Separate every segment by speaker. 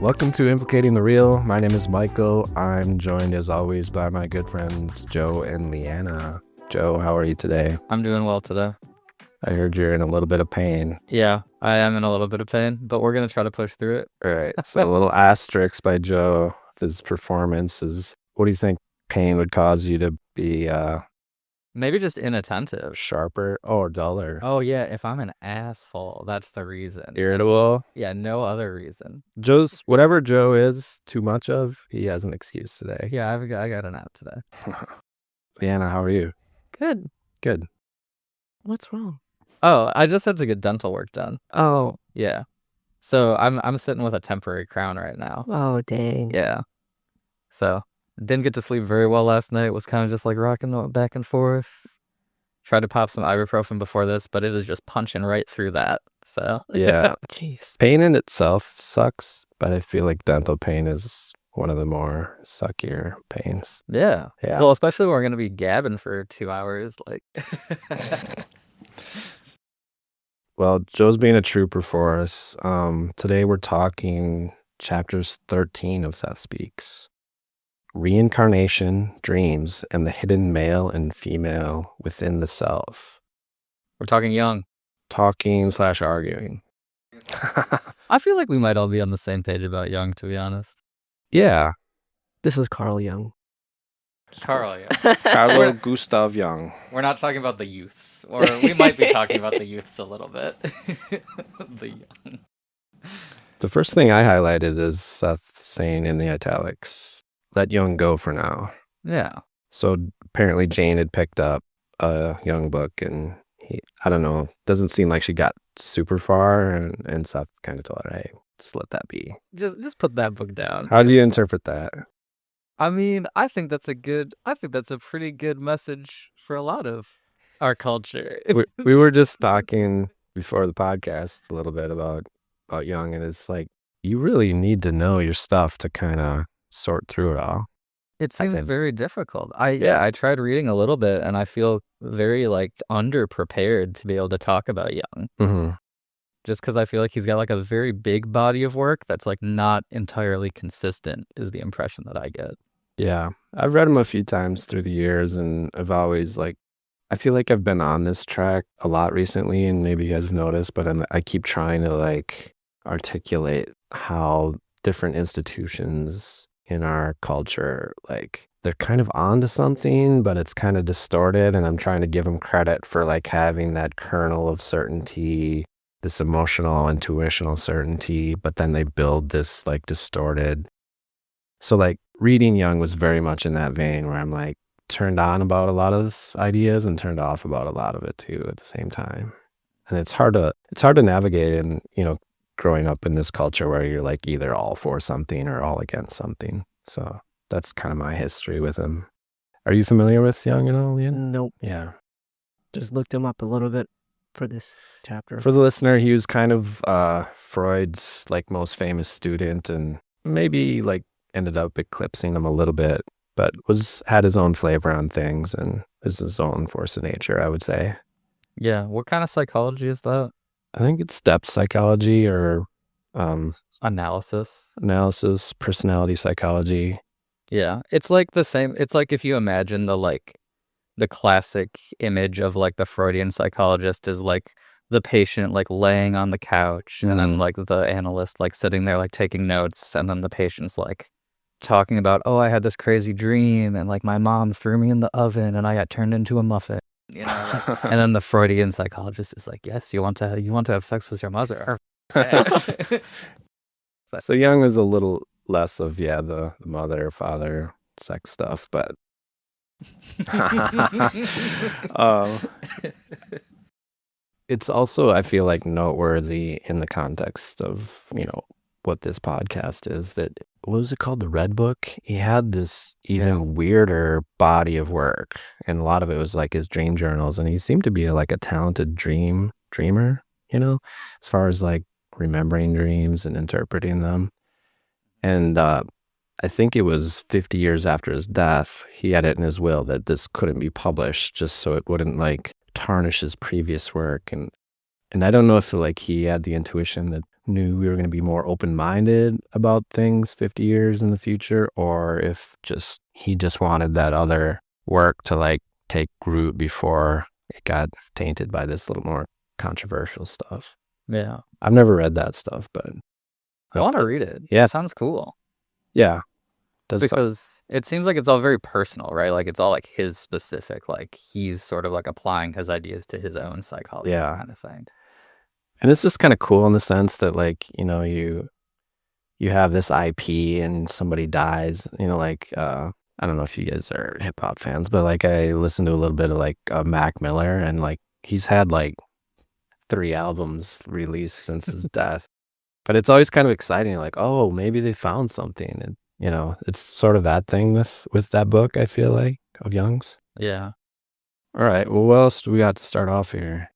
Speaker 1: Welcome to Implicating the Real. My name is Michael. I'm joined as always by my good friends Joe and Liana. Joe, how are you today?
Speaker 2: I'm doing well today.
Speaker 1: I heard you're in a little bit of pain.
Speaker 2: Yeah, I am in a little bit of pain, but we're going to try to push through it.
Speaker 1: All right. So a little asterisk by Joe. His performances. What do you think pain would cause you to be
Speaker 2: Maybe just inattentive.
Speaker 1: sharper or duller?
Speaker 2: Oh, yeah, if I'm an asshole, that's the reason.
Speaker 1: Irritable?
Speaker 2: Yeah, no other reason.
Speaker 1: Whatever Joe is too much of, he has an excuse today.
Speaker 2: Yeah, I got an out today.
Speaker 1: Liana, how are you?
Speaker 2: Good.
Speaker 1: Good.
Speaker 3: What's wrong?
Speaker 2: Oh, I just had to get dental work done.
Speaker 3: Oh.
Speaker 2: Yeah. So I'm sitting with a temporary crown right now.
Speaker 3: Oh, dang.
Speaker 2: Yeah. So didn't get to sleep very well last night. Was kind of just like rocking back and forth. Tried to pop some ibuprofen before this, but it is just punching right through that. So
Speaker 1: Yeah.
Speaker 3: Jeez.
Speaker 1: Pain in itself sucks, but I feel like dental pain is one of the more suckier pains.
Speaker 2: yeah.
Speaker 1: Yeah.
Speaker 2: Well, especially when we're gonna be gabbing for 2 hours, like.
Speaker 1: Well, Joe's being a trooper for us. Today we're talking chapters 13 of Seth Speaks. Reincarnation, dreams, and the hidden male and female within the self.
Speaker 2: We're talking Jung.
Speaker 1: Talking/arguing.
Speaker 2: I feel like we might all be on the same page about Jung, to be honest.
Speaker 1: Yeah.
Speaker 3: This is Carl Jung.
Speaker 2: Carl, yeah.
Speaker 1: Carlo Gustav Jung.
Speaker 2: We're not talking about the youths, or we might be talking about the youths a little bit. The young.
Speaker 1: The first thing I highlighted is Seth saying in the italics, let Jung go for now.
Speaker 2: Yeah.
Speaker 1: So apparently Jane had picked up a Jung book and I don't know, doesn't seem like she got super far and Seth kind of told her, hey, just let that be.
Speaker 2: Just put that book down.
Speaker 1: How do you interpret that?
Speaker 2: I mean, I think that's a pretty good message for a lot of our culture.
Speaker 1: We were just talking before the podcast a little bit about Jung, and it's like, you really need to know your stuff to kind of sort through it all.
Speaker 2: It seems
Speaker 1: think.
Speaker 2: very difficult. I tried reading a little bit, and I feel very like underprepared to be able to talk about Jung.
Speaker 1: Mm-hmm.
Speaker 2: Just because I feel like he's got like a very big body of work that's like not entirely consistent is the impression that I get.
Speaker 1: Yeah, I've read him a few times through the years, and I've always I feel like I've been on this track a lot recently, and maybe you guys have noticed, but I keep trying to articulate how different institutions in our culture, they're kind of onto something, but it's kind of distorted, and I'm trying to give them credit for having that kernel of certainty, this emotional, intuitional certainty, but then they build this distorted. So reading Jung was very much in that vein where I'm turned on about a lot of this ideas and turned off about a lot of it too at the same time. And it's hard to navigate in, growing up in this culture where you're either all for something or all against something. So that's kind of my history with him. Are you familiar with Jung at all, Lian?
Speaker 3: Nope.
Speaker 1: Yeah.
Speaker 3: Just looked him up a little bit for this chapter.
Speaker 1: For the listener, he was kind of Freud's most famous student, and maybe ended up eclipsing him a little bit, but had his own flavor on things and is his own force of nature, I would say.
Speaker 2: Yeah. What kind of psychology is that?
Speaker 1: I think it's depth psychology or
Speaker 2: Analysis.
Speaker 1: personality psychology.
Speaker 2: Yeah. It's like the same. It's like if you imagine the classic image of the Freudian psychologist is the patient laying on the couch, and then the analyst sitting there sitting notes, and then the patient's talking about, oh, I had this crazy dream, and my mom threw me in the oven and I got turned into a muffin, and then the Freudian psychologist is yes, you want to have sex with your mother.
Speaker 1: So Jung was a little less of the mother father sex stuff, but it's also, I feel noteworthy in the context of what this podcast is, that, what was it called, the Red Book? He had this even weirder body of work, and a lot of it was his dream journals, and he seemed to be a talented dreamer, as far as remembering dreams and interpreting them. And I think it was 50 years after his death, he had it in his will that this couldn't be published just so it wouldn't tarnish his previous work. And And I don't know if like he had the intuition that knew we were going to be more open-minded about things 50 years in the future, or if he just wanted that other work to like take root before it got tainted by this little more controversial stuff.
Speaker 2: Yeah.
Speaker 1: I've never read that stuff, but
Speaker 2: I want to read it.
Speaker 1: Yeah.
Speaker 2: It sounds cool.
Speaker 1: Yeah.
Speaker 2: Because it seems like it's all very personal, right? Like it's all like his specific, like he's sort of like applying his ideas to his own psychology kind of thing.
Speaker 1: And it's just kind of cool in the sense that like, you know, you have this IP and somebody dies, you know, like, I don't know if you guys are hip hop fans, but like I listened to a little bit of like Mac Miller, and like he's had like 3 albums released since his death. But it's always kind of exciting, like, oh, maybe they found something. And, you know, it's sort of that thing with that book, I feel like, of Jung's.
Speaker 2: Yeah.
Speaker 1: All right. Well, what else do we got to start off here?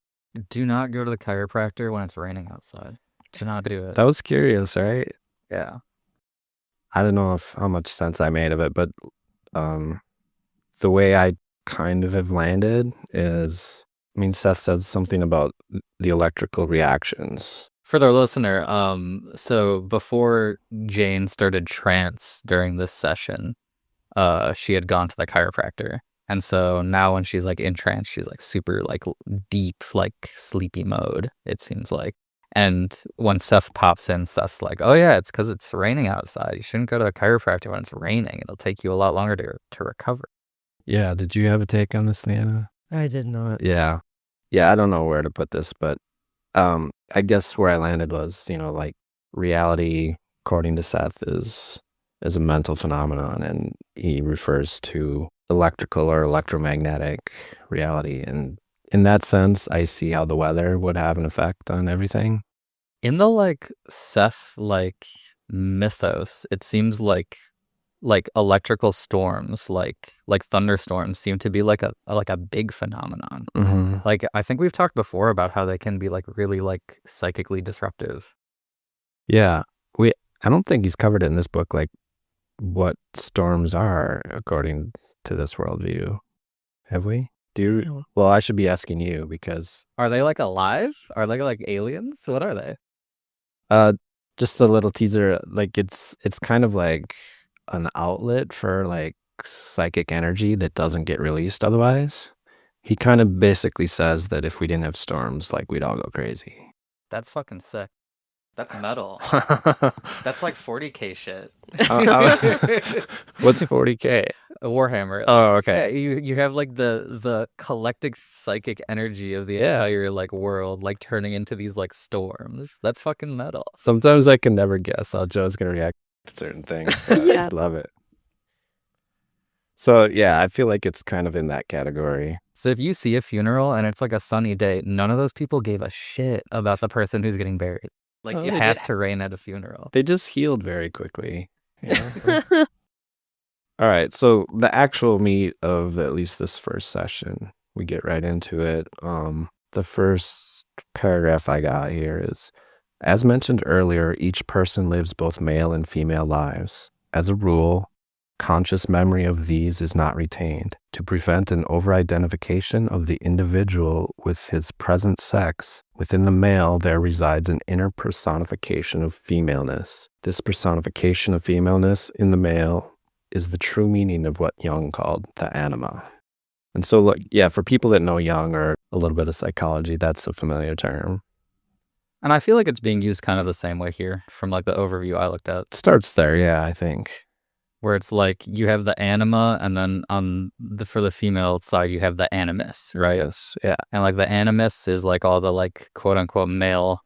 Speaker 2: Do not go to the chiropractor when it's raining outside. Do not do it.
Speaker 1: That was curious, right?
Speaker 2: Yeah.
Speaker 1: I don't know how much sense I made of it, but the way I kind of have landed is, I mean, Seth says something about the electrical reactions.
Speaker 2: For the listener, so before Jane started trance during this session, she had gone to the chiropractor. And so now when she's like in trance, she's like super like deep, like sleepy mode, it seems like. And when Seth pops in, Seth's like, oh yeah, it's because it's raining outside. You shouldn't go to the chiropractor when it's raining. It'll take you a lot longer to recover.
Speaker 1: Yeah. Did you have a take on this, Liana?
Speaker 3: I did not.
Speaker 1: Yeah. I don't know where to put this, but I guess where I landed was, you know, like reality, according to Seth, is a mental phenomenon, and he refers to electrical or electromagnetic reality. And in that sense, I see how the weather would have an effect on everything.
Speaker 2: In the like Seth like mythos, it seems like electrical storms, like thunderstorms, seem to be like a big phenomenon.
Speaker 1: Mm-hmm.
Speaker 2: Like I think we've talked before about how they can be like really like psychically disruptive.
Speaker 1: Yeah, I don't think he's covered it in this book, like what storms are according to this worldview. Have we?
Speaker 3: No.
Speaker 1: Well, I should be asking you, because
Speaker 2: Are they like alive? Are they like aliens? What are they?
Speaker 1: just a little teaser, like it's kind of like an outlet for like psychic energy that doesn't get released otherwise. He kind of basically says that if we didn't have storms, like we'd all go crazy.
Speaker 2: That's fucking sick. That's metal. That's like 40K shit.
Speaker 1: What's 40K?
Speaker 2: A Warhammer.
Speaker 1: Oh, okay.
Speaker 2: Yeah, you have like the collective psychic energy of the entire like world like turning into these like storms. That's fucking metal.
Speaker 1: Sometimes I can never guess how Joe's gonna react to certain things, but
Speaker 3: Yeah.
Speaker 1: I love it. So yeah, I feel like it's kind of in that category.
Speaker 2: So if you see a funeral and it's like a sunny day, none of those people gave a shit about the person who's getting buried. Like it has to rain at a funeral.
Speaker 1: They just healed very quickly. You know? All right, so the actual meat of at least this first session, we get right into it. The first paragraph I got here is, as mentioned earlier, each person lives both male and female lives. As a rule, conscious memory of these is not retained. To prevent an over-identification of the individual with his present sex, within the male there resides an inner personification of femaleness. This personification of femaleness in the male is the true meaning of what Jung called the anima. And so, like, yeah, for people that know Jung or a little bit of psychology, that's a familiar term.
Speaker 2: And I feel like it's being used kind of the same way here from like the overview I looked at.
Speaker 1: It starts there, yeah, I think.
Speaker 2: Where it's like you have the anima, and then for the female side you have the animus, right?
Speaker 1: Yes, yeah.
Speaker 2: And like the animus is like all the like quote unquote male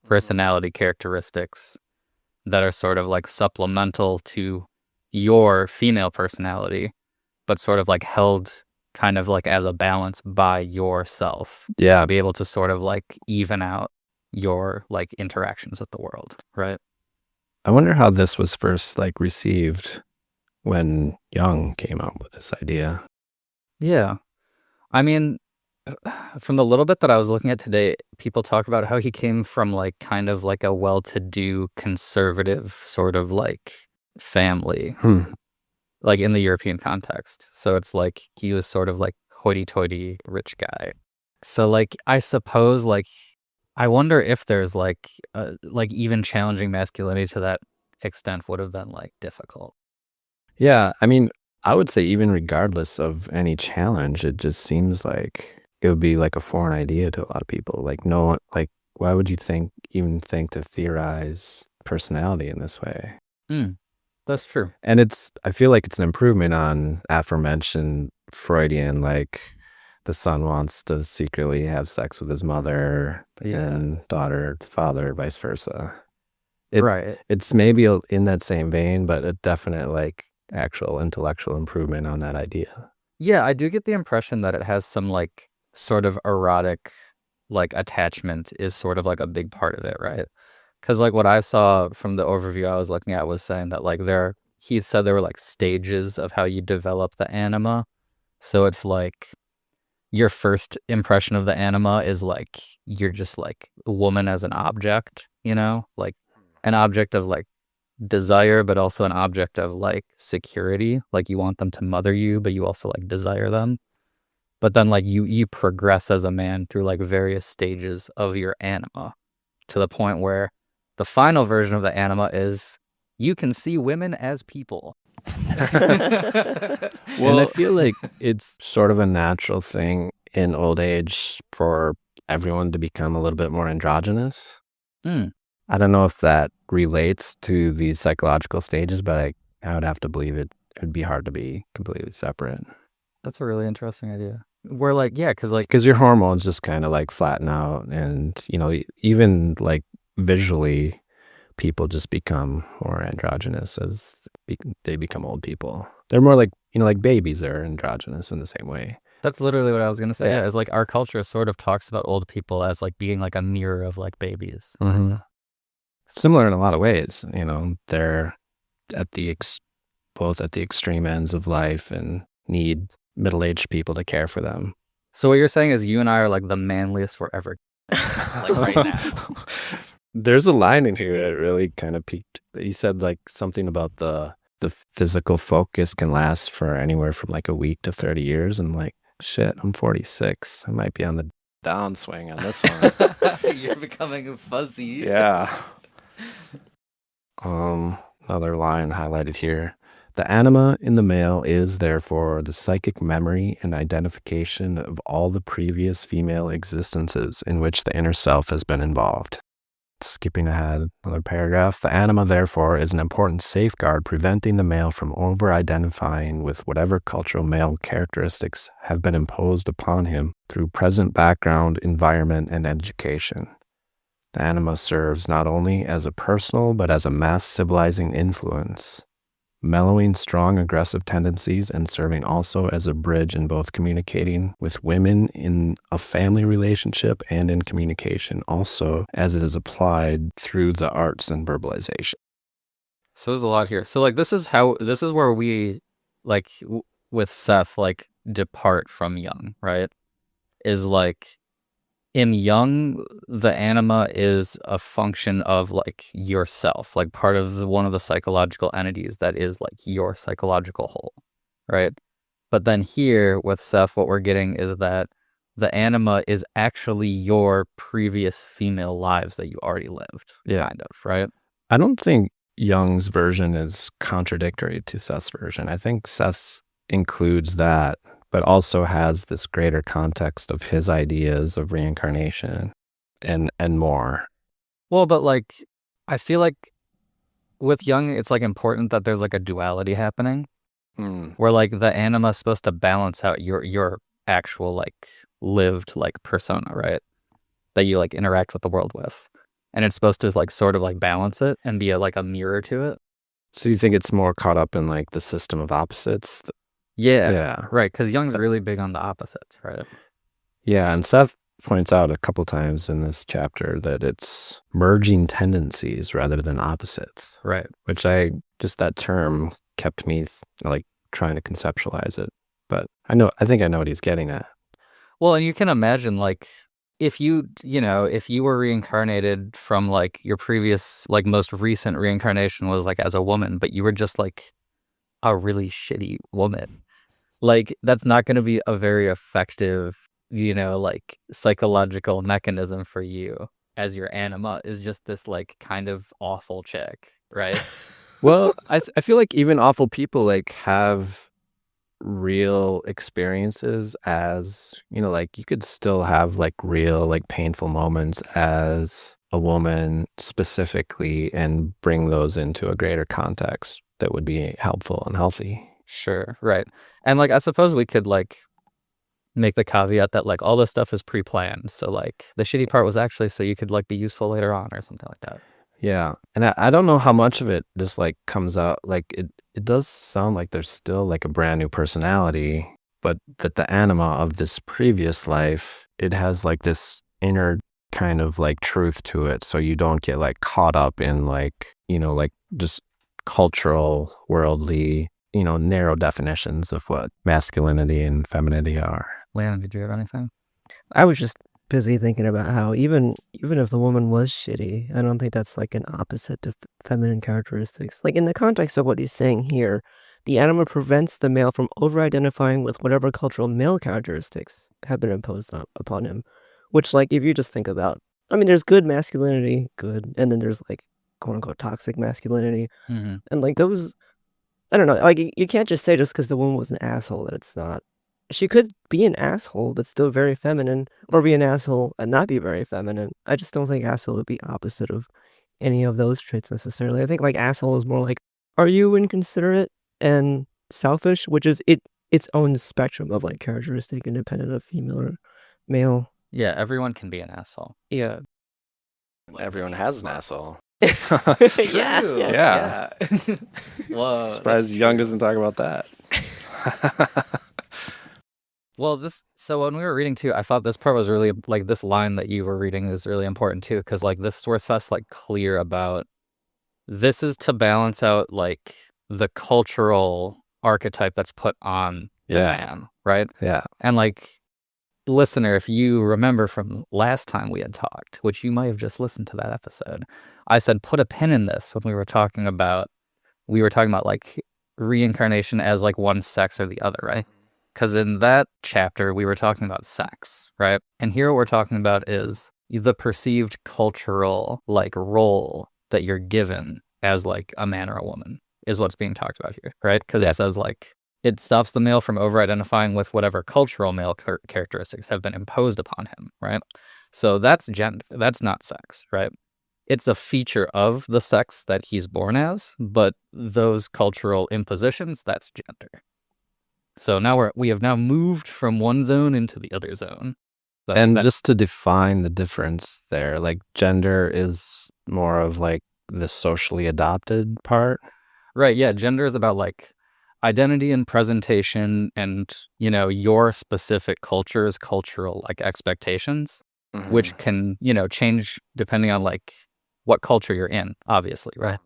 Speaker 2: personality characteristics that are sort of like supplemental to your female personality, but sort of like held kind of like as a balance by yourself.
Speaker 1: Yeah.
Speaker 2: Be able to sort of like even out your like interactions with the world, right?
Speaker 1: I wonder how this was first like received when Jung came up with this idea.
Speaker 2: Yeah. I mean, from the little bit that I was looking at today, people talk about how he came from like kind of like a well-to-do conservative sort of like family, like in the European context. So it's like he was sort of like hoity-toity rich guy. So like I suppose like I wonder if there's like even challenging masculinity to that extent would have been like difficult.
Speaker 1: Yeah, I mean, I would say even regardless of any challenge, it just seems like it would be like a foreign idea to a lot of people. Like no, like why would you even think to theorize personality in this way?
Speaker 2: That's true.
Speaker 1: And I feel like it's an improvement on aforementioned Freudian, like the son wants to secretly have sex with his mother and daughter, father, vice versa.
Speaker 2: Right.
Speaker 1: It's maybe in that same vein, but a definite like actual intellectual improvement on that idea.
Speaker 2: Yeah, I do get the impression that it has some like sort of erotic like attachment is sort of like a big part of it, right? Because like what I saw from the overview I was looking at was saying that like he said there were like stages of how you develop the anima. So it's like your first impression of the anima is like you're just like a woman as an object, like an object of like desire, but also an object of like security. Like you want them to mother you, but you also like desire them. But then like you progress as a man through like various stages of your anima to the point where the final version of the anima is you can see women as people.
Speaker 1: Well, and I feel like it's sort of a natural thing in old age for everyone to become a little bit more androgynous. I don't know if that relates to these psychological stages, but I would have to believe it would be hard to be completely separate.
Speaker 2: That's a really interesting idea. We're like, yeah, because
Speaker 1: your hormones just kind of like flatten out, and even like visually, people just become more androgynous as they become old people. They're more like like babies are androgynous in the same way.
Speaker 2: That's literally what I was gonna say. Yeah, is like our culture sort of talks about old people as like being like a mirror of like babies.
Speaker 1: Mm-hmm. Similar in a lot of ways. They're at both at the extreme ends of life and need middle-aged people to care for them.
Speaker 2: So what you're saying is you and I are like the manliest we're ever like right now.
Speaker 1: There's a line in here that really kind of piqued. He said like something about the physical focus can last for anywhere from like a week to 30 years. And I'm like, shit, I'm 46. I might be on the downswing on this one.
Speaker 2: You're becoming fuzzy.
Speaker 1: Yeah. Another line highlighted here. The anima in the male is therefore the psychic memory and identification of all the previous female existences in which the inner self has been involved. Skipping ahead, another paragraph. The anima, therefore, is an important safeguard preventing the male from over-identifying with whatever cultural male characteristics have been imposed upon him through present background, environment, and education. The anima serves not only as a personal, but as a mass civilizing influence, mellowing strong aggressive tendencies and serving also as a bridge in both communicating with women in a family relationship and in communication, also as it is applied through the arts and verbalization.
Speaker 2: So there's a lot here. So like this is where we like with Seth like depart from Jung, right? Is like in Jung, the anima is a function of like yourself, like part of one of the psychological entities that is like your psychological whole, right? But then here with Seth, what we're getting is that the anima is actually your previous female lives that you already lived, kind of, right?
Speaker 1: I don't think Jung's version is contradictory to Seth's version. I think Seth's includes that, but also has this greater context of his ideas of reincarnation and more.
Speaker 2: Well, but like, I feel like with Jung, it's like important that there's like a duality happening where like the anima is supposed to balance out your actual like lived like persona, right? That you like interact with the world with. And it's supposed to like sort of like balance it and be like a mirror to it.
Speaker 1: So you think it's more caught up in like the system of opposites?
Speaker 2: Yeah. Right. Because Jung's really big on the opposites, right?
Speaker 1: Yeah. And Seth points out a couple times in this chapter that it's merging tendencies rather than opposites.
Speaker 2: Right.
Speaker 1: Which that term kept me like trying to conceptualize it. But I think I know what he's getting at.
Speaker 2: Well, and you can imagine like if you were reincarnated from like your previous, like most recent reincarnation was like as a woman, but you were just like a really shitty woman. Like that's not going to be a very effective, like psychological mechanism for you as your anima is just this like kind of awful chick, right?
Speaker 1: Well, I feel like even awful people like have real experiences as, you know, like you could still have like real like painful moments as a woman specifically and bring those into a greater context that would be helpful and healthy.
Speaker 2: Sure, right. And like I suppose we could like make the caveat that like all this stuff is pre-planned. So like the shitty part was actually so you could like be useful later on or something like that.
Speaker 1: Yeah. And I don't know how much of it just like comes out. Like it does sound like there's still like a brand new personality, but that the anima of this previous life, it has like this inner kind of like truth to it. So you don't get like caught up in like, you know, like just cultural, worldly, you know, narrow definitions of what masculinity and femininity are.
Speaker 2: Liana, did you have anything?
Speaker 3: I was just busy thinking about how even if the woman was shitty, I don't think that's like an opposite to feminine characteristics. Like in the context of what he's saying here, the anima prevents the male from over-identifying with whatever cultural male characteristics have been imposed upon him. Which, like, if you just think about, I mean, there's good masculinity, good, and then there's like quote-unquote toxic masculinity.
Speaker 2: Mm-hmm.
Speaker 3: And like those, I don't know, like you can't just say just because the woman was an asshole that it's not. She could be an asshole that's still very feminine, or be an asshole and not be very feminine. I just don't think asshole would be opposite of any of those traits necessarily. I think like asshole is more like, are you inconsiderate and selfish, which is its own spectrum of like characteristic independent of female or male.
Speaker 2: Yeah, everyone can be an asshole.
Speaker 3: Yeah.
Speaker 1: Everyone has an asshole.
Speaker 3: Yeah.
Speaker 1: Yeah.
Speaker 2: Whoa.
Speaker 1: Surprised Jung doesn't talk about that.
Speaker 2: Well, so when we were reading too, I thought this part was really, like, this line that you were reading is really important too, because, like, this source us, like, clear about, this is to balance out, like, the cultural archetype that's put on the man, right?
Speaker 1: Yeah.
Speaker 2: And, like, listener, if you remember from last time we had talked, which you might have just listened to that episode, I said, put a pin in this when we were talking about, like, reincarnation as, like, one sex or the other, right? Because in that chapter, we were talking about sex, right? And here what we're talking about is the perceived cultural, like, role that you're given as, like, a man or a woman is what's being talked about here, right? Because it says, like, it stops the male from over-identifying with whatever cultural male characteristics have been imposed upon him, right? So that's gender. That's not sex, right? It's a feature of the sex that he's born as, but those cultural impositions, that's gender. So now we have now moved from one zone into the other zone.
Speaker 1: Just to define the difference there, like gender is more of like the socially adopted part.
Speaker 2: Right, yeah, gender is about like identity and presentation and, you know, your specific culture's cultural like expectations, which can, you know, change depending on like what culture you're in, obviously, right?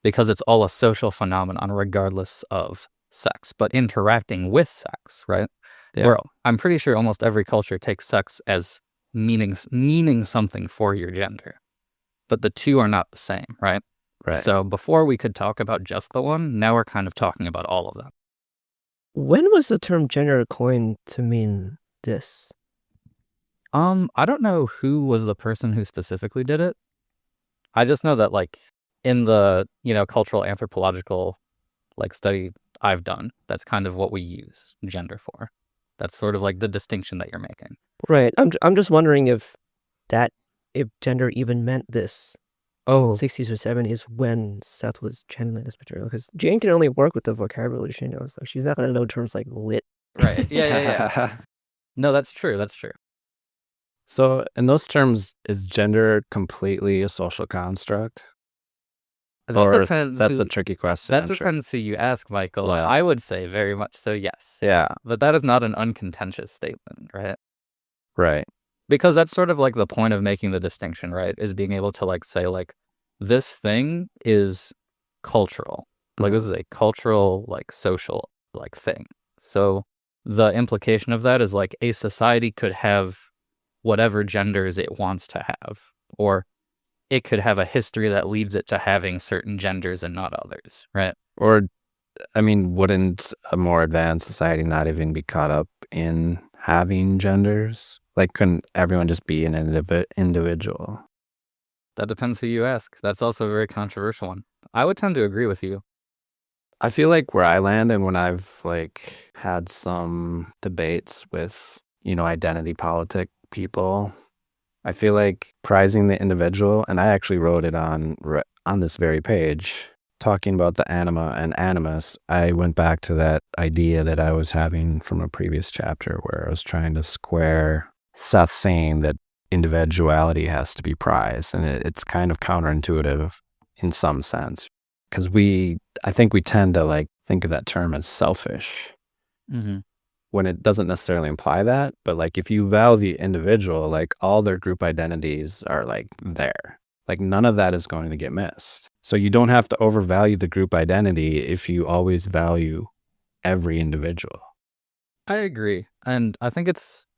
Speaker 2: Because it's all a social phenomenon regardless of sex, but interacting with sex, right?
Speaker 1: Yeah.
Speaker 2: Where I'm pretty sure almost every culture takes sex as meaning something for your gender, but the two are not the same, right?
Speaker 1: Right.
Speaker 2: So before we could talk about just the one, now we're kind of talking about all of them.
Speaker 3: When was the term gender coined to mean this?
Speaker 2: I don't know who was the person who specifically did it. I just know that like in the, you know, cultural anthropological like study I've done, that's kind of what we use gender for. That's sort of like the distinction that you're making.
Speaker 3: Right. I'm just wondering if gender even meant this. 60s or 70s when Seth was channeling this material, because Jane can only work with the vocabulary she knows. So she's not going to know terms like lit.
Speaker 2: Right. Yeah. No, that's true. That's true.
Speaker 1: So in those terms, is gender completely a social construct? Or that's a tricky question.
Speaker 2: That depends who you ask, Michael.
Speaker 1: Well,
Speaker 2: I would say very much so, yes.
Speaker 1: Yeah.
Speaker 2: But that is not an uncontentious statement, right?
Speaker 1: Right.
Speaker 2: Because that's sort of like the point of making the distinction, right? Is being able to like say like, this thing is cultural. Like this is a cultural, like social, like thing. So the implication of that is like a society could have whatever genders it wants to have, or it could have a history that leads it to having certain genders and not others, right?
Speaker 1: Or, I mean, wouldn't a more advanced society not even be caught up in having genders? Like, couldn't everyone just be an individual?
Speaker 2: That depends who you ask. That's also a very controversial one. I would tend to agree with you.
Speaker 1: I feel like where I land and when I've like had some debates with, identity politic people, I feel like prizing the individual, and I actually wrote it on this very page, talking about the anima and animus. I went back to that idea that I was having from a previous chapter where I was trying to square Seth saying that individuality has to be prized, and it's kind of counterintuitive in some sense, because I think we tend to like think of that term as selfish
Speaker 2: Mm-hmm.
Speaker 1: when it doesn't necessarily imply that. But like if you value the individual, like all their group identities are like there. Like none of that is going to get missed. So you don't have to overvalue the group identity if you always value every individual.
Speaker 2: I agree. And I think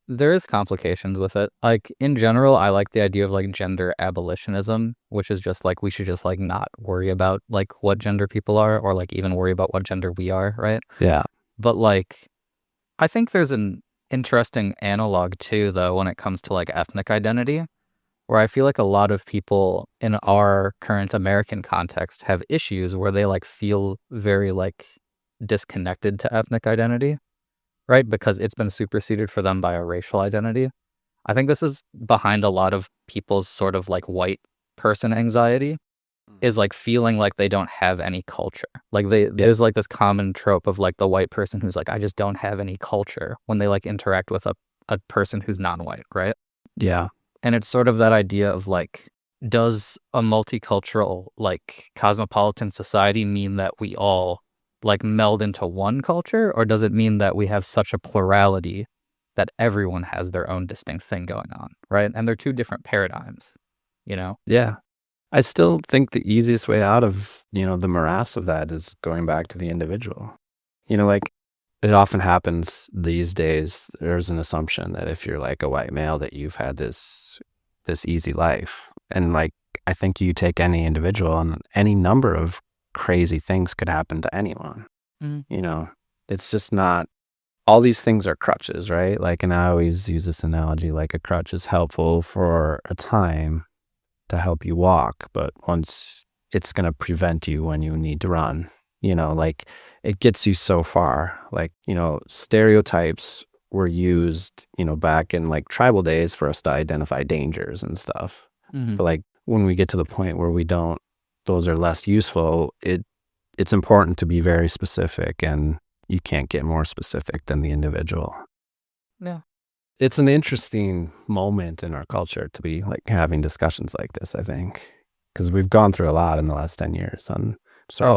Speaker 2: there is complications with it. Like in general, I like the idea of like gender abolitionism, which is just like we should just like not worry about like what gender people are or like even worry about what gender we are, right?
Speaker 1: Yeah.
Speaker 2: But like I think there's an interesting analog too though when it comes to like ethnic identity, where I feel like a lot of people in our current American context have issues where they like feel very like disconnected to ethnic identity, right? Because it's been superseded for them by a racial identity. I think this is behind a lot of people's sort of like white person anxiety, is like feeling like they don't have any culture. Like there's like this common trope of like the white person who's like, I just don't have any culture when they like interact with a person who's non-white, right?
Speaker 1: Yeah.
Speaker 2: And it's sort of that idea of like, does a multicultural like cosmopolitan society mean that we all like meld into one culture, or does it mean that we have such a plurality that everyone has their own distinct thing going on, right? And they're two different paradigms,
Speaker 1: Yeah. I still think the easiest way out of, the morass of that is going back to the individual. Like it often happens these days, there's an assumption that if you're like a white male that you've had this easy life. And like I think you take any individual and any number of crazy things could happen to anyone.
Speaker 2: Mm.
Speaker 1: It's just not, all these things are crutches, right? Like, and I always use this analogy, like a crutch is helpful for a time to help you walk, but once it's going to prevent you when you need to run, like it gets you so far. Like, stereotypes were used, back in like tribal days for us to identify dangers and stuff.
Speaker 2: Mm-hmm.
Speaker 1: But like when we get to the point where those are less useful, it's important to be very specific, and you can't get more specific than the individual.
Speaker 2: Yeah.
Speaker 1: It's an interesting moment in our culture to be like having discussions like this, I think, because we've gone through a lot in the last 10 years on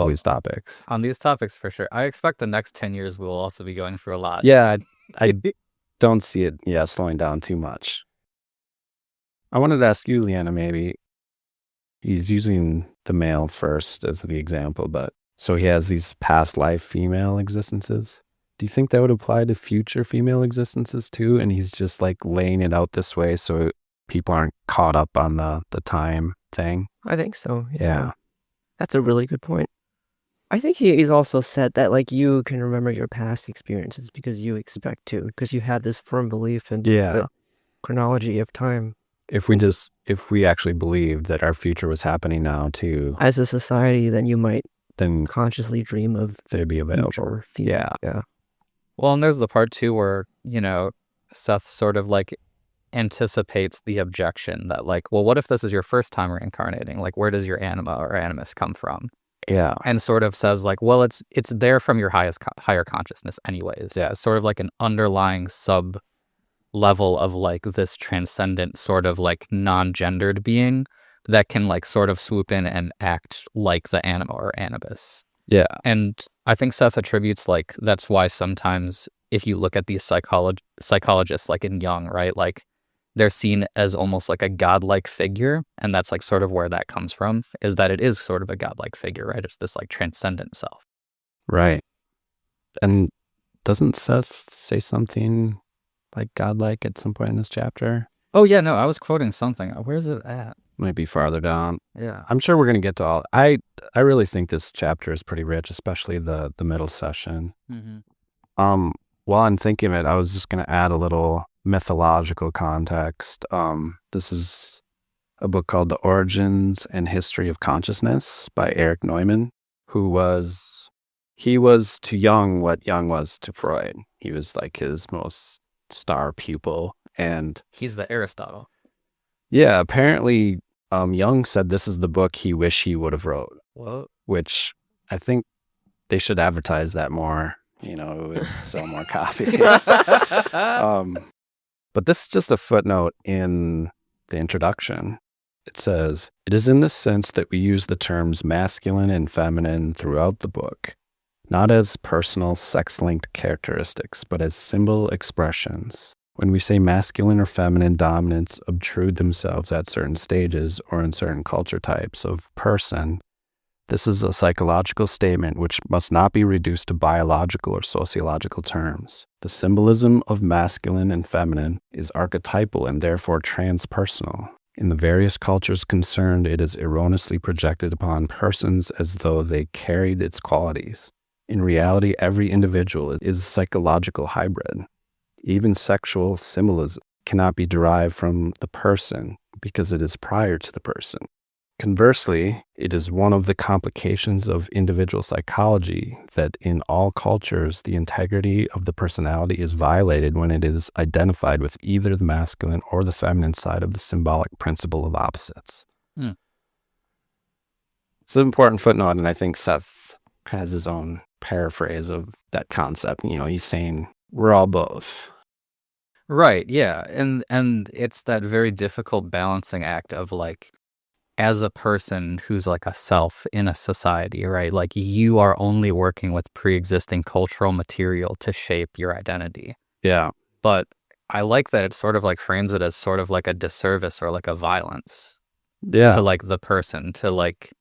Speaker 1: these topics.
Speaker 2: On these topics, for sure. I expect the next 10 years we'll also be going through a lot.
Speaker 1: Yeah, I don't see it, slowing down too much. I wanted to ask you, Liana, maybe he's using the male first as the example, but so he has these past life female existences. Do you think that would apply to future female existences too? And he's just like laying it out this way so people aren't caught up on the time thing?
Speaker 3: I think so.
Speaker 1: Yeah.
Speaker 3: That's a really good point. I think he's also said that like you can remember your past experiences because you expect to, because you have this firm belief in the chronology of time.
Speaker 1: If we actually believed that our future was happening now too,
Speaker 3: as a society, then you might
Speaker 1: then
Speaker 3: consciously dream of
Speaker 1: they'd be available.
Speaker 3: Yeah.
Speaker 2: Well, and there's the part too where, Seth sort of like anticipates the objection that like, well, what if this is your first time reincarnating? Like, where does your anima or animus come from?
Speaker 1: Yeah.
Speaker 2: And sort of says like, well, it's there from your higher consciousness anyways. Yeah. It's sort of like an underlying sub level of like this transcendent sort of like non-gendered being that can like sort of swoop in and act like the anima or animus.
Speaker 1: Yeah.
Speaker 2: And I think Seth attributes like, that's why sometimes if you look at these psychologists like in Jung, right, like they're seen as almost like a godlike figure. And that's like sort of where that comes from, is that it is sort of a godlike figure, right? It's this like transcendent self.
Speaker 1: Right. And doesn't Seth say something like godlike at some point in this chapter?
Speaker 2: Oh yeah, no, I was quoting something. Where's it at?
Speaker 1: Might be farther down.
Speaker 2: Yeah.
Speaker 1: I'm sure we're going to get to all. I really think this chapter is pretty rich, especially the middle session.
Speaker 2: Mm-hmm.
Speaker 1: While I'm thinking of it, I was just going to add a little mythological context. This is a book called The Origins and History of Consciousness by Eric Neumann, he was to Jung what Jung was to Freud. He was like his most star pupil. And
Speaker 2: He's the Aristotle.
Speaker 1: yeah, apparently Jung said this is the book he wished he would have wrote,
Speaker 2: What?
Speaker 1: which I think they should advertise that more. You know, it would sell more copies. But this is just a footnote in the introduction. It says, "It is in this sense that we use the terms masculine and feminine throughout the book, not as personal sex-linked characteristics, but as symbol expressions. When we say masculine or feminine dominance obtrude themselves at certain stages or in certain culture types of person, this is a psychological statement which must not be reduced to biological or sociological terms. The symbolism of masculine and feminine is archetypal and therefore transpersonal. In the various cultures concerned, it is erroneously projected upon persons as though they carried its qualities. In reality, every individual is a psychological hybrid. Even sexual symbolism cannot be derived from the person because it is prior to the person. Conversely, it is one of the complications of individual psychology that in all cultures, the integrity of the personality is violated when it is identified with either the masculine or the feminine side of the symbolic principle of opposites." It's an important footnote, and I think Seth has his own paraphrase of that concept. You know, he's saying we're all both.
Speaker 2: Right, yeah. And it's that very difficult balancing act of like, as a person who's like a self in a society, right? Like you are only working with pre-existing cultural material to shape your identity.
Speaker 1: Yeah.
Speaker 2: But I like that it sort of like frames it as sort of like a disservice or like a violence to like the person, to like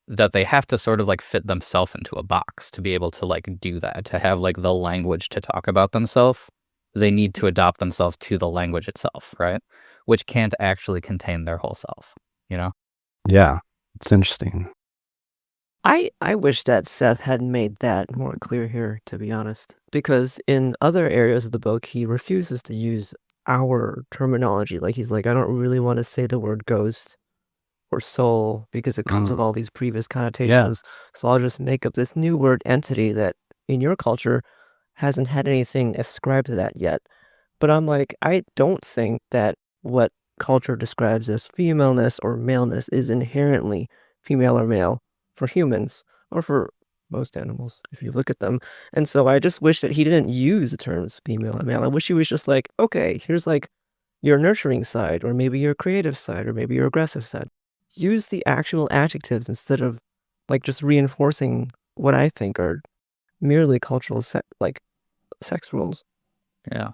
Speaker 2: that they have to sort of like fit themselves into a box to be able to like do that, to have like the language to talk about themselves. They need to adopt themselves to the language itself, right? Which can't actually contain their whole self, you know?
Speaker 1: Yeah. It's interesting.
Speaker 3: I wish that Seth had made that more clear here, to be honest. Because in other areas of the book, he refuses to use our terminology. Like, he's like, I don't really want to say the word ghost or soul because it comes with all these previous connotations. So I'll just make up this new word entity that in your culture hasn't had anything ascribed to that yet. But I'm like, I don't think that what culture describes as femaleness or maleness is inherently female or male for humans or for most animals if you look at them. And so I just wish that he didn't use the terms female and male. I wish he was just like, okay, here's like your nurturing side, or maybe your creative side, or maybe your aggressive side. Use the actual adjectives instead of like just reinforcing what I think are merely cultural sex rules.
Speaker 2: Yeah.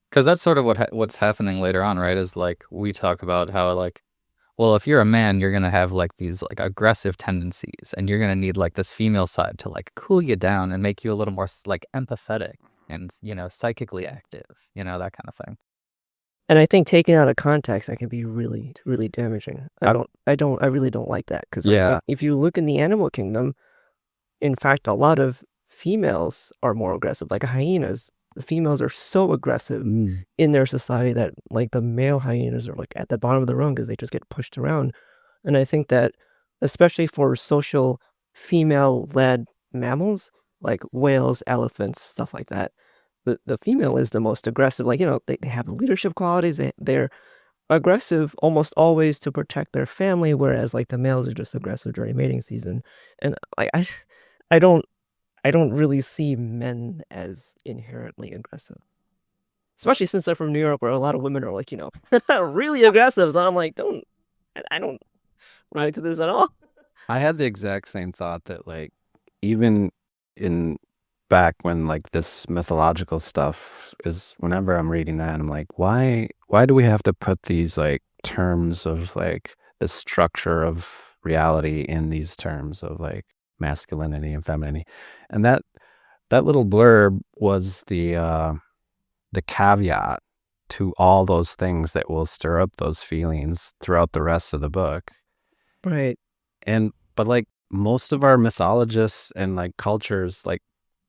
Speaker 2: Because that's sort of what's happening later on, right? Is like we talk about how like, well, if you're a man, you're gonna have like these like aggressive tendencies, and you're gonna need like this female side to like cool you down and make you a little more like empathetic and, you know, psychically active, you know, that kind of thing.
Speaker 3: And I think taken out of context, that can be really, really damaging. I really don't like that because if you look in the animal kingdom, in fact, a lot of females are more aggressive, like hyenas. The females are so aggressive in their society that like the male hyenas are like at the bottom of the rung because they just get pushed around. And I think that especially for social female-led mammals like whales, elephants, stuff like that, the female is the most aggressive. Like, you know, they have leadership qualities. They're aggressive almost always to protect their family, whereas like the males are just aggressive during mating season. And I don't really see men as inherently aggressive, especially since they're from New York, where a lot of women are like, you know, really aggressive. So I'm like, I don't relate to this at all.
Speaker 1: I had the exact same thought that like even in back when like this mythological stuff is, whenever I'm reading that, I'm like, why do we have to put these like terms of like the structure of reality in these terms of like masculinity and femininity? And that little blurb was the caveat to all those things that will stir up those feelings throughout the rest of the book.
Speaker 3: Right.
Speaker 1: But like most of our mythologists and like cultures, like,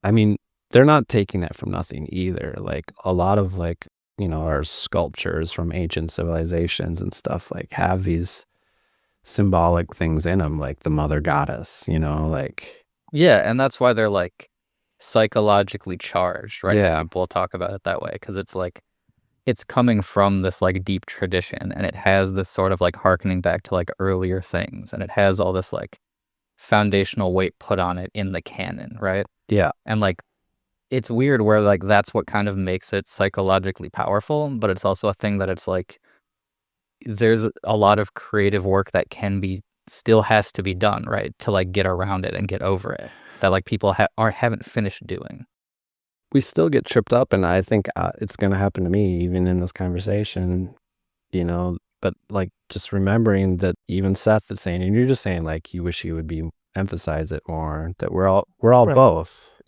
Speaker 1: I mean, they're not taking that from nothing either. Like a lot of like our sculptures from ancient civilizations and stuff like have these symbolic things in them, like the mother goddess, like.
Speaker 2: Yeah, and that's why they're like psychologically charged, right?
Speaker 1: Yeah.
Speaker 2: People talk about it that way because it's like it's coming from this like deep tradition, and it has this sort of like harkening back to like earlier things, and it has all this like foundational weight put on it in the canon, right?
Speaker 1: Yeah.
Speaker 2: And like it's weird where like that's what kind of makes it psychologically powerful, but it's also a thing that it's like there's a lot of creative work that still has to be done, right, to like get around it and get over it, that like people haven't finished doing.
Speaker 1: We still get tripped up, and I think it's going to happen to me even in this conversation, but like just remembering that even Seth is saying, and you're just saying like you wish he would emphasize it more, that we're all
Speaker 3: Right.
Speaker 1: both.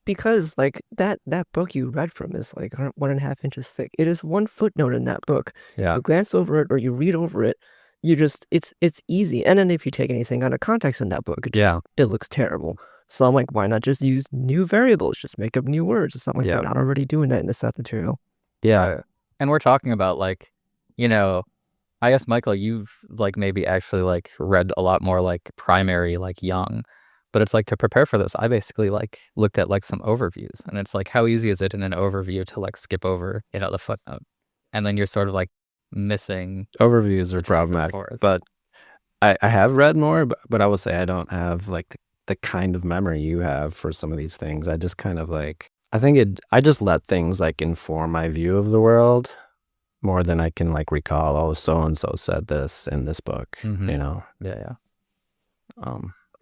Speaker 3: Because like that book you read from is like 1.5 inches thick. It is one footnote in that book.
Speaker 1: Yeah.
Speaker 3: You glance over it or you read over it, it's easy. And then if you take anything out of context in that book, it looks terrible. So I'm like, why not just use new variables? Just make up new words. It's not like we're not already doing that in the Seth material.
Speaker 1: Yeah.
Speaker 2: And we're talking about like, I guess, Michael, you've like maybe actually like read a lot more like primary, like Jung, but it's like to prepare for this, I basically like looked at like some overviews, and it's like, how easy is it in an overview to like skip over, the footnote, and then you're sort of like missing.
Speaker 1: Overviews are problematic, but I have read more, but I will say I don't have like the kind of memory you have for some of these things. I just kind of like, I just let things like inform my view of the world more than I can like recall, oh, so-and-so said this in this book,
Speaker 2: Yeah.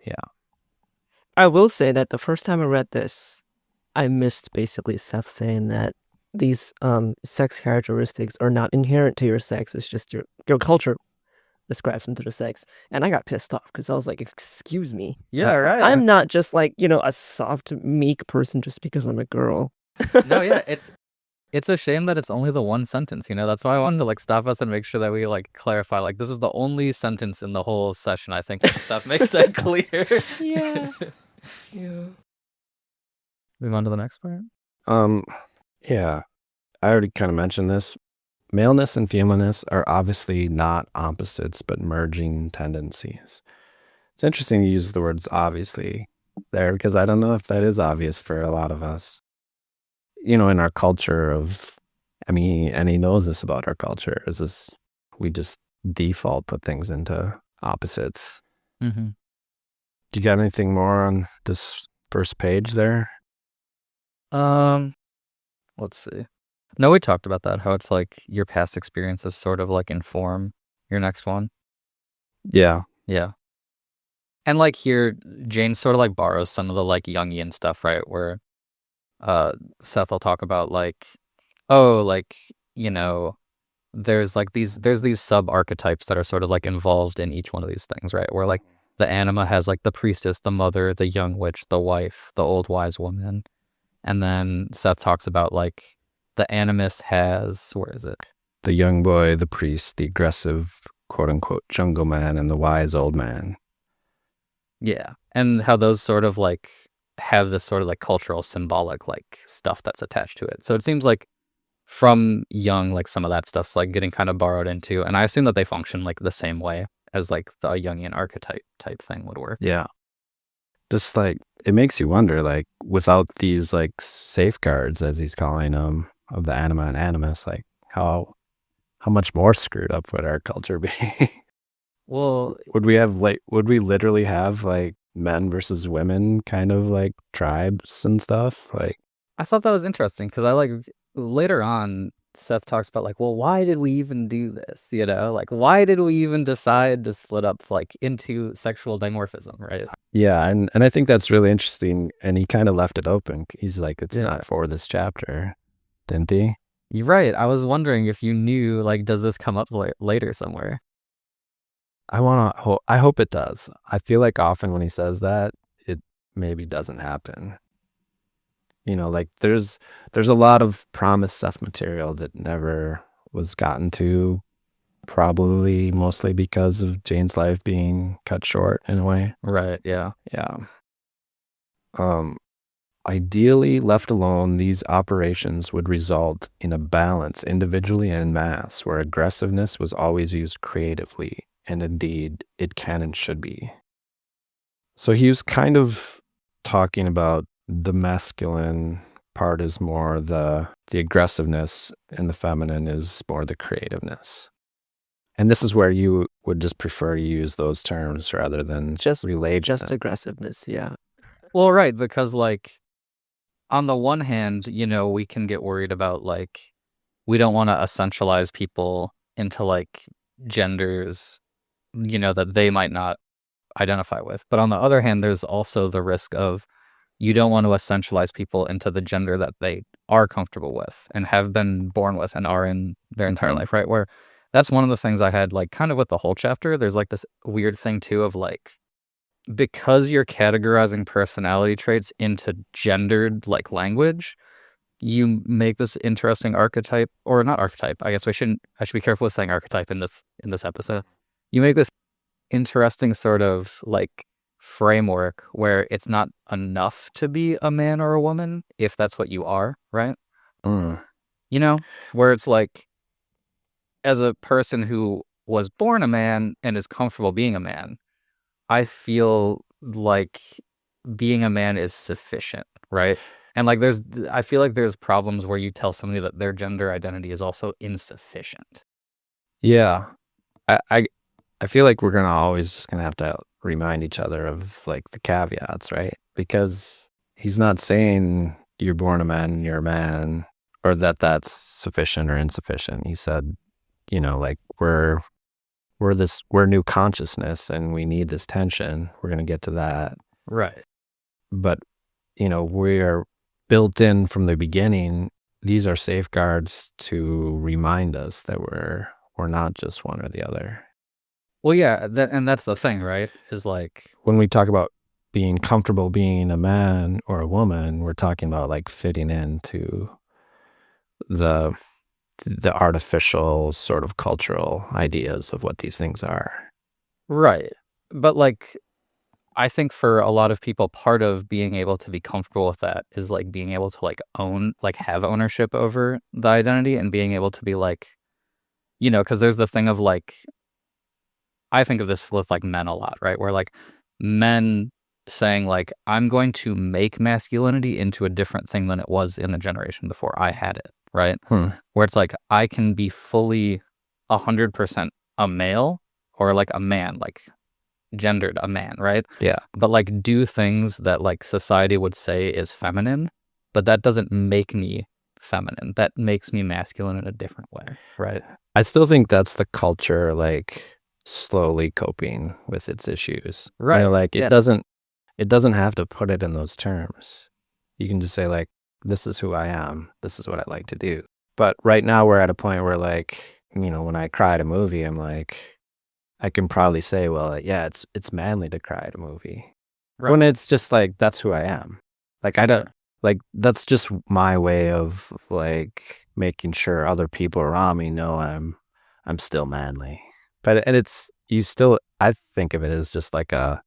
Speaker 1: Yeah.
Speaker 3: I will say that the first time I read this, I missed basically Seth saying that these sex characteristics are not inherent to your sex. It's just your culture describes them to the sex. And I got pissed off because I was like, excuse me.
Speaker 2: Yeah, right.
Speaker 3: I'm not just like, a soft, meek person just because I'm a girl.
Speaker 2: No, yeah, it's a shame that it's only the one sentence, that's why I wanted to like stop us and make sure that we like clarify, like this is the only sentence in the whole session. I think Seth makes that clear.
Speaker 3: Yeah.
Speaker 2: Move on to the next part.
Speaker 1: Yeah, I already kind of mentioned this. Maleness and femaleness are obviously not opposites, but merging tendencies. It's interesting you use the words obviously there, because I don't know if that is obvious for a lot of us. In our culture and he knows this about our culture, is this, we just default put things into opposites.
Speaker 2: Mm-hmm.
Speaker 1: Do you got anything more on this first page there?
Speaker 2: Let's see. No, we talked about that, how it's like your past experiences sort of like inform your next one.
Speaker 1: Yeah.
Speaker 2: Yeah. And like here, Jane sort of like borrows some of the like Jungian stuff, right? Where Seth will talk about like, oh, like, there's these sub archetypes that are sort of like involved in each one of these things, right? Where like the anima has like the priestess, the mother, the young witch, the wife, the old wise woman. And then Seth talks about like the animus has, where is it?
Speaker 1: The young boy, the priest, the aggressive, quote unquote, jungle man, and the wise old man.
Speaker 2: Yeah. And how those sort of like have this sort of like cultural symbolic like stuff that's attached to it. So it seems like from Jung, like some of that stuff's like getting kind of borrowed into, and I assume that they function like the same way as like the Jungian archetype type thing would work.
Speaker 1: Yeah. Just like, it makes you wonder, like, without these like safeguards, as he's calling them, of the anima and animus, like how much more screwed up would our culture be?
Speaker 2: Well,
Speaker 1: would we literally have like men versus women kind of like tribes and stuff? Like,
Speaker 2: I thought that was interesting because I like later on Seth talks about like, well, why did we even do this? Like why did we even decide to split up like into sexual dimorphism, right?
Speaker 1: Yeah, and I think that's really interesting, and he kind of left it open. He's like, it's not for this chapter, didn't he?
Speaker 2: You're right. I was wondering if you knew, like, does this come up later somewhere?
Speaker 1: I hope it does. I feel like often when he says that, it maybe doesn't happen. Like there's a lot of promised Seth material that never was gotten to, probably mostly because of Jane's life being cut short in a way.
Speaker 2: Right. Yeah.
Speaker 1: Yeah. Ideally, left alone, these operations would result in a balance individually and in mass, where aggressiveness was always used creatively, and indeed, it can and should be. So he was kind of talking about the masculine part is more the aggressiveness, and the feminine is more the creativeness. And this is where you would just prefer to use those terms rather than
Speaker 3: Just
Speaker 1: relate
Speaker 3: just
Speaker 1: them.
Speaker 3: aggressiveness, yeah.
Speaker 2: Well, right, because like on the one hand, we can get worried about like we don't want to essentialize people into like genders, that they might not identify with. But on the other hand, there's also the risk of you don't want to essentialize people into the gender that they are comfortable with and have been born with and are in their entire life, right? Where that's one of the things I had like kind of with the whole chapter. There's like this weird thing too of like, because you're categorizing personality traits into gendered like language, you make this interesting archetype, or not archetype. I guess I should be careful with saying archetype in this episode. You make this interesting sort of like framework where it's not enough to be a man or a woman if that's what you are, right? Where it's like, as a person who was born a man and is comfortable being a man, I feel like being a man is sufficient, right? And like I feel like there's problems where you tell somebody that their gender identity is also insufficient.
Speaker 1: Yeah. I feel like we're always just gonna have to remind each other of like the caveats, right? Because he's not saying you're born a man and you're a man, or that's sufficient or insufficient. He said, like we're new consciousness and we need this tension. We're gonna get to that.
Speaker 2: Right.
Speaker 1: But we are built in from the beginning. These are safeguards to remind us that we're not just one or the other.
Speaker 2: Well, yeah, and that's the thing, right? Is like
Speaker 1: when we talk about being comfortable being a man or a woman, we're talking about like fitting into the artificial sort of cultural ideas of what these things are.
Speaker 2: Right. But like, I think for a lot of people, part of being able to be comfortable with that is like being able to like have ownership over the identity, and being able to be like, because there's the thing of like, I think of this with like men a lot, right? Where like men saying like, I'm going to make masculinity into a different thing than it was in the generation before I had it, right? Where it's like, I can be fully 100% a male, or like a man, like gendered a man, right?
Speaker 1: Yeah.
Speaker 2: But like do things that like society would say is feminine, but that doesn't make me feminine. That makes me masculine in a different way, right?
Speaker 1: I still think that's the culture like slowly coping with its issues.
Speaker 2: Right.
Speaker 1: Like it doesn't have to put it in those terms. You can just say like, this is who I am. This is what I like to do. But right now we're at a point where like, when I cry at a movie, I'm like, I can probably say, well, yeah, it's manly to cry at a movie. Right. When it's just like, that's who I am. Like, I don't, like, that's just my way of like making sure other people around me know I'm still manly. But, and I think of it as just like an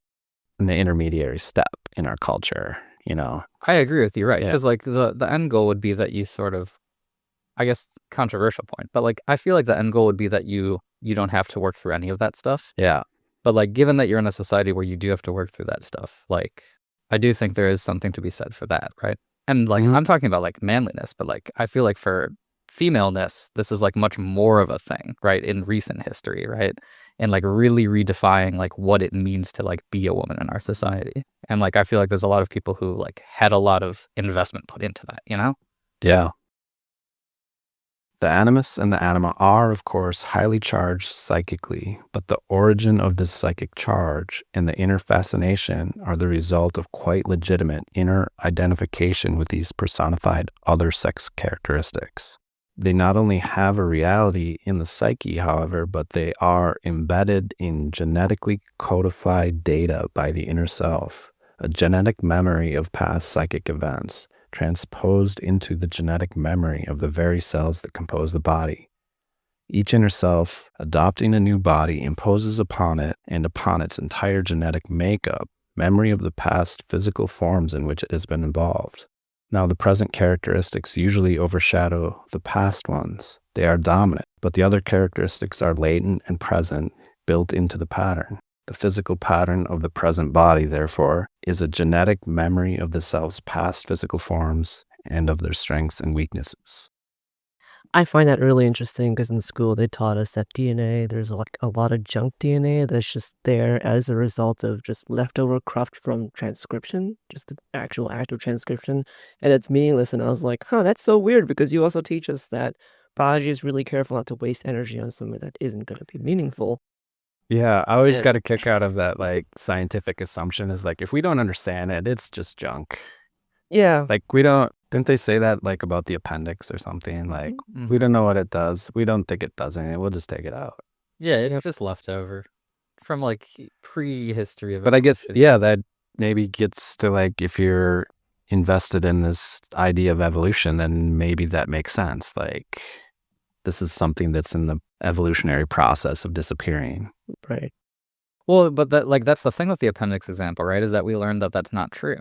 Speaker 1: intermediary step in our culture,
Speaker 2: I agree with you, right?
Speaker 1: Yeah.
Speaker 2: Because like the end goal would be that you sort of, I guess, controversial point, but like I feel like the end goal would be that you don't have to work through any of that stuff.
Speaker 1: Yeah.
Speaker 2: But like, given that you're in a society where you do have to work through that stuff, like I do think there is something to be said for that, right? And like I'm talking about like manliness, but like I feel like for femaleness, this is like much more of a thing, right? In recent history, right? And like really redefining like what it means to like be a woman in our society. And like I feel like there's a lot of people who like had a lot of investment put into that,
Speaker 1: Yeah. The animus and the anima are, of course, highly charged psychically, but the origin of this psychic charge and the inner fascination are the result of quite legitimate inner identification with these personified other sex characteristics. They not only have a reality in the psyche, however, but they are embedded in genetically codified data by the inner self, a genetic memory of past psychic events, transposed into the genetic memory of the very cells that compose the body. Each inner self, adopting a new body, imposes upon it and upon its entire genetic makeup memory of the past physical forms in which it has been involved. Now, the present characteristics usually overshadow the past ones. They are dominant, but the other characteristics are latent and present, built into the pattern. The physical pattern of the present body, therefore, is a genetic memory of the self's past physical forms and of their strengths and weaknesses.
Speaker 3: I find that really interesting because in school they taught us that DNA, there's like a lot of junk DNA that's just there as a result of just leftover cruft from transcription, just the actual act of transcription, and it's meaningless. And I was like, huh, that's so weird because you also teach us that biology is really careful not to waste energy on something that isn't going to be meaningful.
Speaker 1: Yeah, I always
Speaker 3: And
Speaker 1: got a kick out of that, like, scientific assumption is like, if we don't understand it, it's just junk.
Speaker 3: yeah,
Speaker 1: Like, didn't they say that, like, about the appendix or something? Like,
Speaker 2: Mhm.
Speaker 1: we don't know what it does. We don't think it does anything. We'll just take it out.
Speaker 2: Yeah, it's just leftover from like prehistory of
Speaker 1: But I guess,
Speaker 2: evolution.
Speaker 1: yeah, that maybe gets to, like, if you're invested in this idea of evolution, then maybe that makes sense. Like, this is something that's in the evolutionary process of disappearing.
Speaker 3: right.
Speaker 2: Well, but that's the thing with the appendix example, right? Is that we learned that that's not true,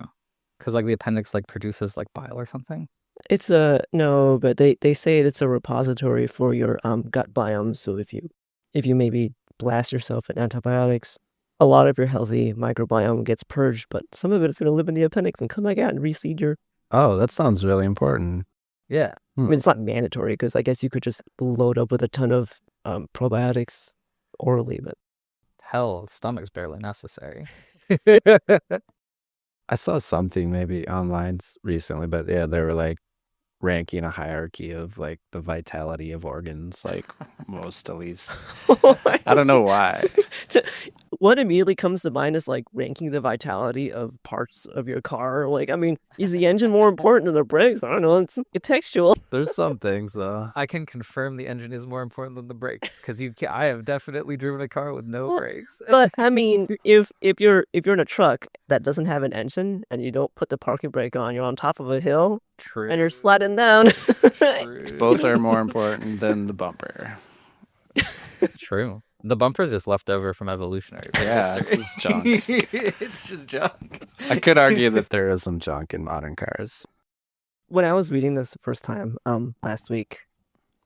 Speaker 2: because like the appendix like produces like bile or something.
Speaker 3: It's a no, but they say it's a repository for your gut biome. So if you maybe blast yourself with antibiotics, a lot of your healthy microbiome gets purged, but some of it is going to live in the appendix and come back out and reseed your.
Speaker 1: Oh, that sounds really important.
Speaker 2: Yeah.
Speaker 3: I mean, it's not mandatory because I guess you could just load up with a ton of probiotics orally, but
Speaker 2: Hell, stomach's barely necessary.
Speaker 1: I saw something maybe online recently, but yeah, they were like ranking a hierarchy of like the vitality of organs, like most to least. I don't know why.
Speaker 3: What immediately comes to mind is like ranking the vitality of parts of your car. Like, I mean, is the engine more important than the brakes? I don't know. It's contextual.
Speaker 1: There's some things though.
Speaker 2: I can confirm the engine is more important than the brakes, because I have definitely driven a car with no brakes.
Speaker 3: But I mean, if you're in a truck that doesn't have an engine and you don't put the parking brake on, you're on top of a hill
Speaker 2: True.
Speaker 3: and you're sliding down.
Speaker 1: Both are more important than the bumper.
Speaker 2: True. The bumper's just left over from evolutionary.
Speaker 1: Yeah,
Speaker 2: history.
Speaker 1: it's just junk.
Speaker 2: It's just junk.
Speaker 1: I could argue that there is some junk in modern cars.
Speaker 3: When I was reading this the first time last week,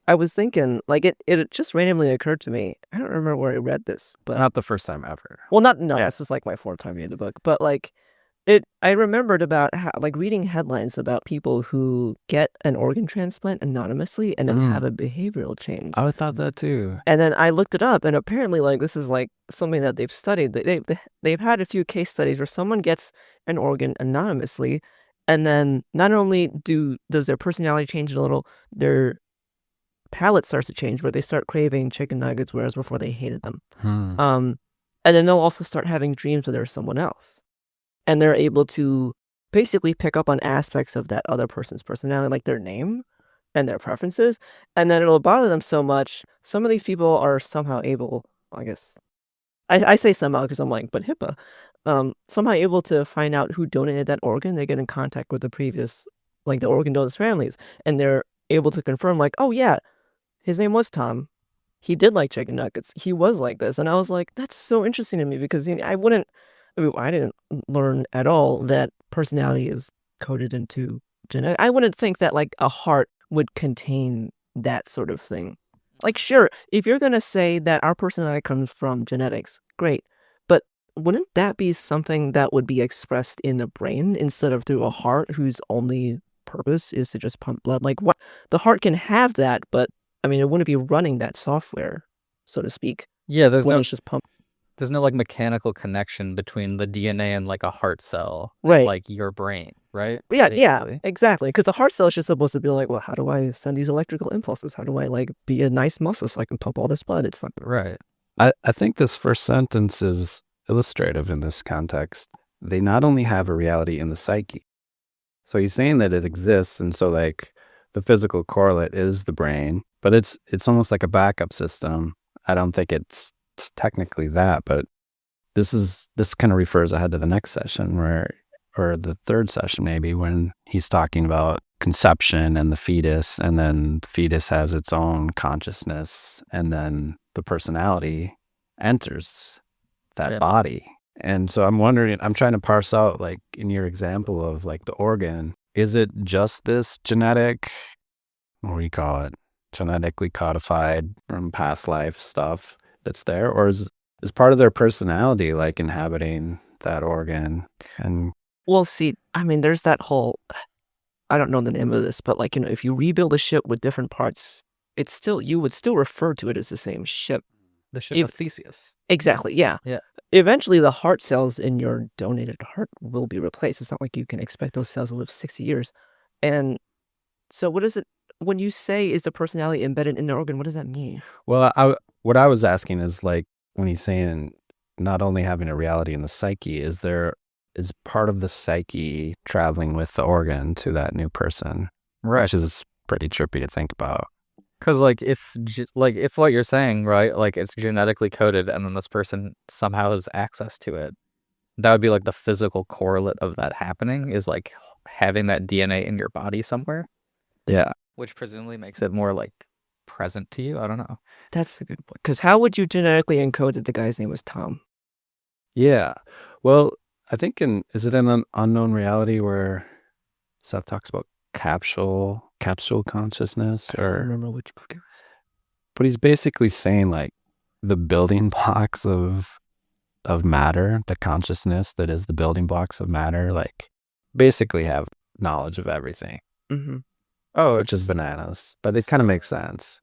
Speaker 3: I was thinking, like, it just randomly occurred to me. I don't remember where I read this, but
Speaker 1: Not the first time ever.
Speaker 3: well, no,
Speaker 1: Yeah.
Speaker 3: this is like my fourth time reading the book, but like I remembered about how, like, reading headlines about people who get an organ transplant anonymously and then have a behavioral change.
Speaker 1: I thought that too.
Speaker 3: And then I looked it up, and apparently, like, this is like something that they've studied. They've had a few case studies where someone gets an organ anonymously, and then not only does their personality change a little, their palate starts to change, where they start craving chicken nuggets, whereas before they hated them. And then they'll also start having dreams where there's someone else, and they're able to basically pick up on aspects of that other person's personality, like their name and their preferences, and then it'll bother them so much. Some of these people are somehow able, I guess, I say somehow because I'm like, but HIPAA, somehow able to find out who donated that organ. They get in contact with the previous, like the organ donors' families, and they're able to confirm, like, oh yeah, his name was Tom. He did like chicken nuggets. He was like this. And I was like, that's so interesting to me because I didn't learn at all that personality is coded into genetic. I wouldn't think that like a heart would contain that sort of thing. Like, sure, if you're going to say that our personality comes from genetics, great. But wouldn't that be something that would be expressed in the brain instead of through a heart whose only purpose is to just pump blood? Like, what? The heart can have that, but I mean, it wouldn't be running that software, so to speak.
Speaker 2: Yeah, there's
Speaker 3: when it's just pumped.
Speaker 2: There's no like mechanical connection between the DNA and like a heart cell,
Speaker 3: Right.
Speaker 2: like your brain, right?
Speaker 3: Yeah,
Speaker 2: Basically.
Speaker 3: exactly. Because the heart cell is just supposed to be like, well, how do I send these electrical impulses? How do I like be a nice muscle so I can pump all this blood? It's not
Speaker 2: Right.
Speaker 1: I think this first sentence is illustrative in this context. They not only have a reality in the psyche. So he's saying that it exists, and so like the physical correlate is the brain, but it's almost like a backup system. I don't think it's technically that, but this kind of refers ahead to the next session or the third session maybe, when he's talking about conception and the fetus, and then the fetus has its own consciousness, and then the personality enters that body. And so I'm wondering, I'm trying to parse out, like, in your example of like the organ, is it just this genetic, what do you call it, genetically codified from past life stuff that's there, or is part of their personality like inhabiting that organ? And
Speaker 3: Well, see, I mean, there's that whole, I don't know the name of this, but like, if you rebuild a ship with different parts, it's still, you would still refer to it as the same ship.
Speaker 2: The ship
Speaker 3: If-
Speaker 2: of Theseus.
Speaker 3: Exactly, yeah.
Speaker 2: Yeah.
Speaker 3: Eventually, the heart cells in your donated heart will be replaced. It's not like you can expect those cells to live 60 years. And so what is it, when you say is the personality embedded in the organ, what does that mean?
Speaker 1: well, what I was asking is, like, when he's saying not only having a reality in the psyche, is part of the psyche traveling with the organ to that new person,
Speaker 2: Right.
Speaker 1: which is pretty trippy to think about.
Speaker 2: Because like if what you're saying, right, like it's genetically coded and then this person somehow has access to it, that would be like the physical correlate of that happening, is like having that DNA in your body somewhere,
Speaker 1: Yeah.
Speaker 2: which presumably makes it more like present to you. I don't know.
Speaker 3: That's a good point. Because how would you genetically encode that the guy's name was Tom?
Speaker 1: Yeah. Well, I think is it an unknown reality where Seth talks about capsule consciousness,
Speaker 3: I don't
Speaker 1: or,
Speaker 3: remember which book it was.
Speaker 1: but he's basically saying like the building blocks of matter, the consciousness that is the building blocks of matter, like basically have knowledge of everything,
Speaker 3: Mm-hmm.
Speaker 2: Oh,
Speaker 1: which is bananas, but it kind of makes sense.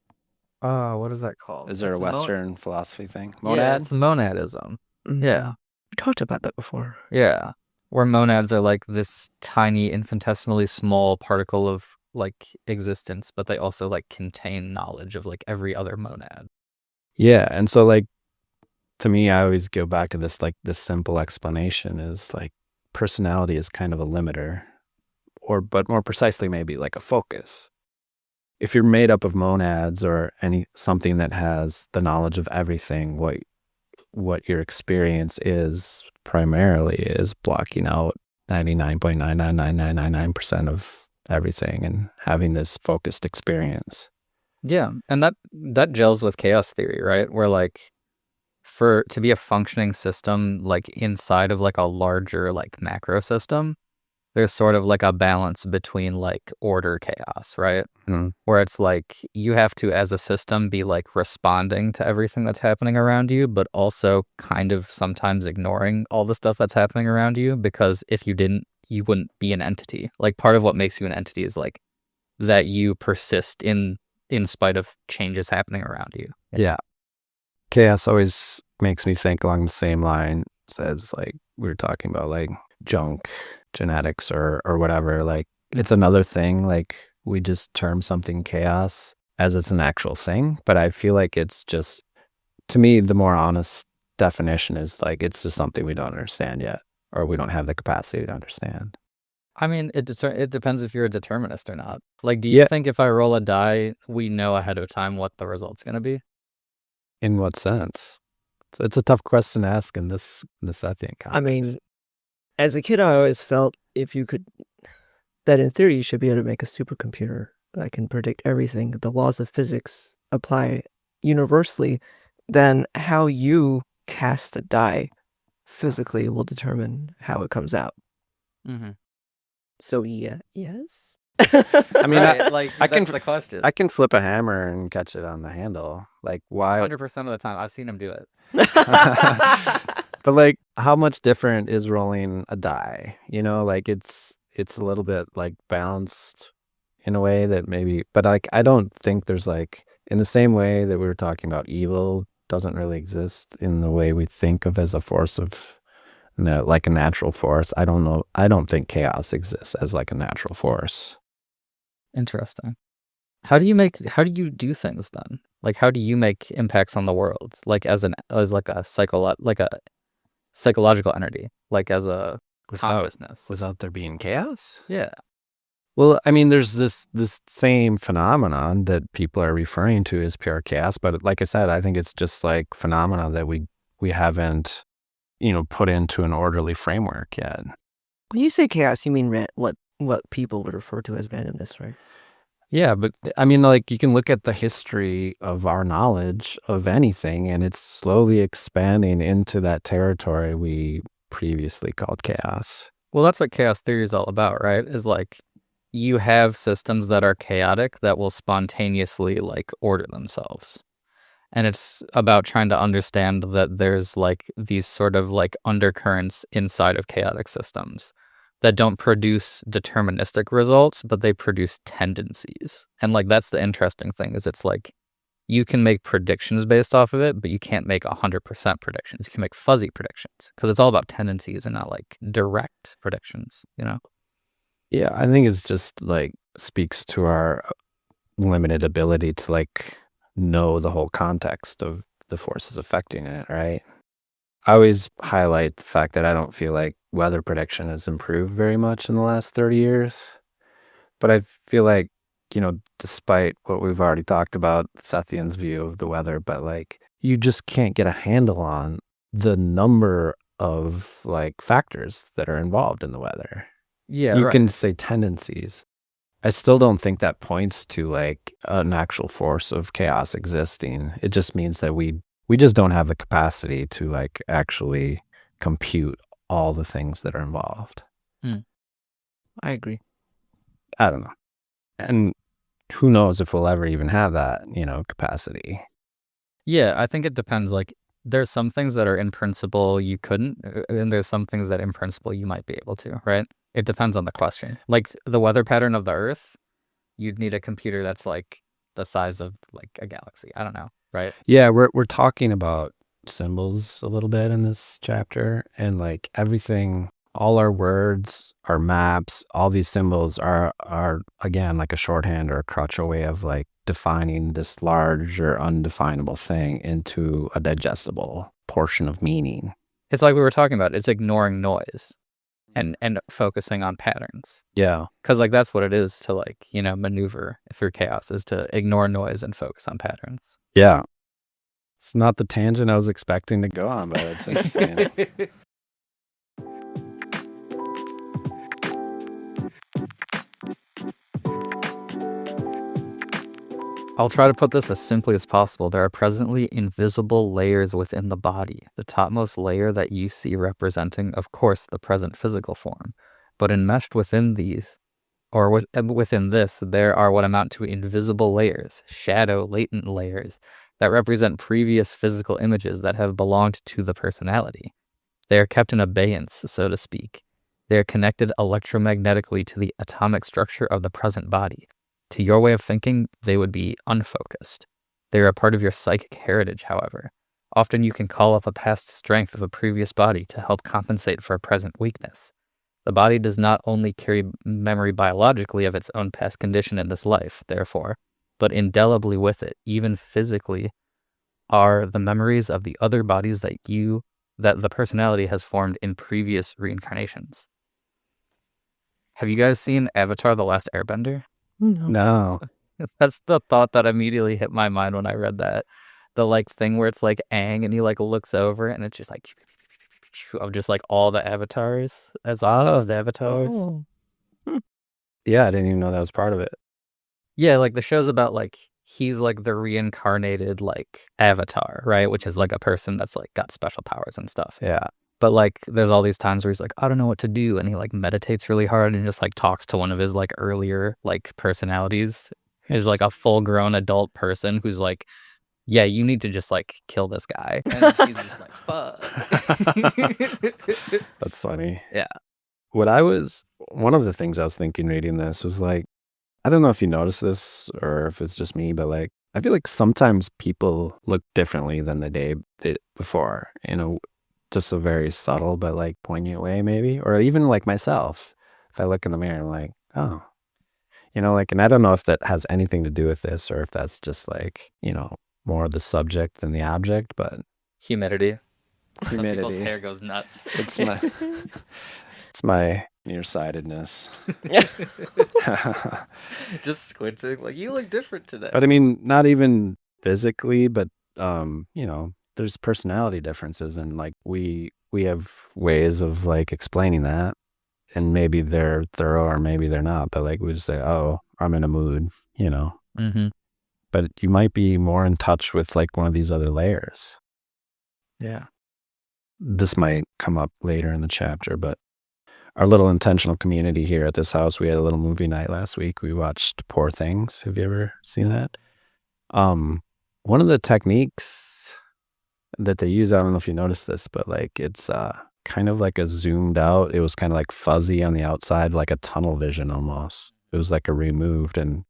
Speaker 2: what is that called?
Speaker 1: Is there
Speaker 2: It's
Speaker 1: a Western philosophy thing?
Speaker 2: Yeah,
Speaker 1: Monad?
Speaker 2: it's monadism. Yeah.
Speaker 3: We talked about that before.
Speaker 2: Yeah. Where monads are like this tiny, infinitesimally small particle of like existence, but they also like contain knowledge of like every other monad.
Speaker 1: Yeah. And so, like, to me, I always go back to this, like, this simple explanation is like personality is kind of a limiter, but more precisely, maybe like a focus. If you're made up of monads or something that has the knowledge of everything, what your experience is primarily is blocking out 99.99999% of everything and having this focused experience.
Speaker 2: Yeah, and that gels with chaos theory, right? Where like to be a functioning system like inside of like a larger like macro system, there's sort of like a balance between like order chaos, right? Where it's like you have to, as a system, be like responding to everything that's happening around you, but also kind of sometimes ignoring all the stuff that's happening around you, because if you didn't, you wouldn't be an entity. Like part of what makes you an entity is like that you persist in spite of changes happening around you.
Speaker 1: Yeah. Chaos always makes me think along the same line as, like, we were talking about, like, junk genetics or whatever. Like, it's another thing. Like, we just term something chaos as it's an actual thing, but I feel like it's just, to me, the more honest definition is like it's just something we don't understand yet, or we don't have the capacity to understand.
Speaker 2: I mean, it depends if you're a determinist or not. Like, do you think if I roll a die, we know ahead of time what the result's going to be?
Speaker 1: In what sense? It's a tough question to ask in this setting.
Speaker 3: I mean, as a kid, I always felt that in theory, you should be able to make a supercomputer that can predict everything. The laws of physics apply universally. Then how you cast a die physically will determine how it comes out.
Speaker 2: Mm-hmm.
Speaker 3: So yeah, yes.
Speaker 1: I mean,
Speaker 2: like
Speaker 1: I
Speaker 2: that's
Speaker 1: can-
Speaker 2: the question.
Speaker 1: I can flip a hammer and catch it on the handle. Like, why?
Speaker 2: 100% of the time, I've seen him do it.
Speaker 1: But like, how much different is rolling a die? You know, like it's a little bit like balanced in a way that maybe, but like, I don't think there's like, in the same way that we were talking about evil doesn't really exist in the way we think of as a force of, like a natural force. I don't know. I don't think chaos exists as like a natural force.
Speaker 2: Interesting. How do you do things then? Like, how do you make impacts on the world? Like as like a psychological entity, like as a consciousness.
Speaker 1: Without there being chaos?
Speaker 2: Yeah.
Speaker 1: Well, I mean, there's this same phenomenon that people are referring to as pure chaos, but like I said, I think it's just like phenomena that we haven't, put into an orderly framework yet.
Speaker 3: When you say chaos, you mean what people would refer to as randomness, right?
Speaker 1: Yeah, but I mean, like, you can look at the history of our knowledge of anything, and it's slowly expanding into that territory we previously called chaos.
Speaker 2: Well, that's what chaos theory is all about, right? Is like you have systems that are chaotic that will spontaneously like order themselves. And it's about trying to understand that there's like these sort of like undercurrents inside of chaotic systems that don't produce deterministic results, but they produce tendencies. And like that's the interesting thing is it's like you can make predictions based off of it, but you can't make 100% predictions. You can make fuzzy predictions because it's all about tendencies and not like direct predictions, you know?
Speaker 1: Yeah, I think it's just like speaks to our limited ability to like know the whole context of the forces affecting it, right? I always highlight the fact that I don't feel like weather prediction has improved very much in the last 30 years. But I feel like, despite what we've already talked about, Sethian's view of the weather, but like you just can't get a handle on the number of like factors that are involved in the weather.
Speaker 2: Yeah,
Speaker 1: You
Speaker 2: right.
Speaker 1: can say tendencies. I still don't think that points to like an actual force of chaos existing. It just means that we just don't have the capacity to like actually compute all the things that are involved.
Speaker 3: I agree.
Speaker 1: I don't know. And who knows if we'll ever even have that, capacity.
Speaker 2: Yeah, I think it depends. Like, there's some things that are in principle you couldn't, and there's some things that in principle you might be able to, right? It depends on the question. Like the weather pattern of the Earth, you'd need a computer that's like the size of like a galaxy. I don't know, right?
Speaker 1: Yeah, we're talking about symbols a little bit in this chapter, and like everything, all our words, our maps, all these symbols are again like a shorthand or a crutchal way of like defining this large or undefinable thing into a digestible portion of meaning.
Speaker 2: It's like we were talking about. It's ignoring noise and focusing on patterns.
Speaker 1: Yeah.
Speaker 2: Because like that's what it is to like, maneuver through chaos is to ignore noise and focus on patterns.
Speaker 1: Yeah. It's not the tangent I was expecting to go on, but it's interesting.
Speaker 2: I'll try to put this as simply as possible. There are presently invisible layers within the body. The topmost layer that you see representing, of course, the present physical form. But enmeshed within these, or within this, there are what amount to invisible layers, shadow, latent layers, that represent previous physical images that have belonged to the personality. They are kept in abeyance, so to speak. They are connected electromagnetically to the atomic structure of the present body. To your way of thinking, they would be unfocused. They are a part of your psychic heritage, however. Often you can call up a past strength of a previous body to help compensate for a present weakness. The body does not only carry memory biologically of its own past condition in this life, therefore, but indelibly with it, even physically, are the memories of the other bodies that the personality has formed in previous reincarnations. Have you guys seen Avatar: The Last Airbender?
Speaker 1: No.
Speaker 2: That's the thought that immediately hit my mind when I read that. The like thing where it's like Aang and he like looks over and it's just like of just like all the avatars as lost avatars.
Speaker 3: Oh.
Speaker 1: Yeah, I didn't even know that was part of it.
Speaker 2: Yeah, like the show's about like he's like the reincarnated like avatar, right? Which is like a person that's like got special powers and stuff.
Speaker 1: Yeah.
Speaker 2: But like there's all these times where he's like, I don't know what to do, and he like meditates really hard and just like talks to one of his like earlier like personalities. He's like a full grown adult person who's like, yeah, you need to just like kill this guy. And he's just like, fuck.
Speaker 1: That's funny.
Speaker 2: Yeah.
Speaker 1: One of the things I was thinking reading this was like, I don't know if you notice this or if it's just me, but like, I feel like sometimes people look differently than the day before, just a very subtle but like poignant way maybe, or even like myself, if I look in the mirror, I'm like, oh, like, and I don't know if that has anything to do with this or if that's just like, more the subject than the object, but
Speaker 2: Humidity. Some people's
Speaker 1: humidity.
Speaker 2: hair goes nuts.
Speaker 1: It's my nearsightedness.
Speaker 2: Just squinting, like you look different today.
Speaker 1: But I mean, not even physically, but there's personality differences, and like we have ways of like explaining that, and maybe they're thorough or maybe they're not, but like we just say, oh, I'm in a mood, you know.
Speaker 2: Mm-hmm.
Speaker 1: But you might be more in touch with like one of these other layers.
Speaker 2: Yeah.
Speaker 1: This might come up later in the chapter, but our little intentional community here at this house, we had a little movie night last week. We watched Poor Things. Have you ever seen that? One of the techniques that they use, I don't know if you noticed this, but like it's kind of like a zoomed out. It was kind of like fuzzy on the outside, like a tunnel vision almost. It was like a removed, and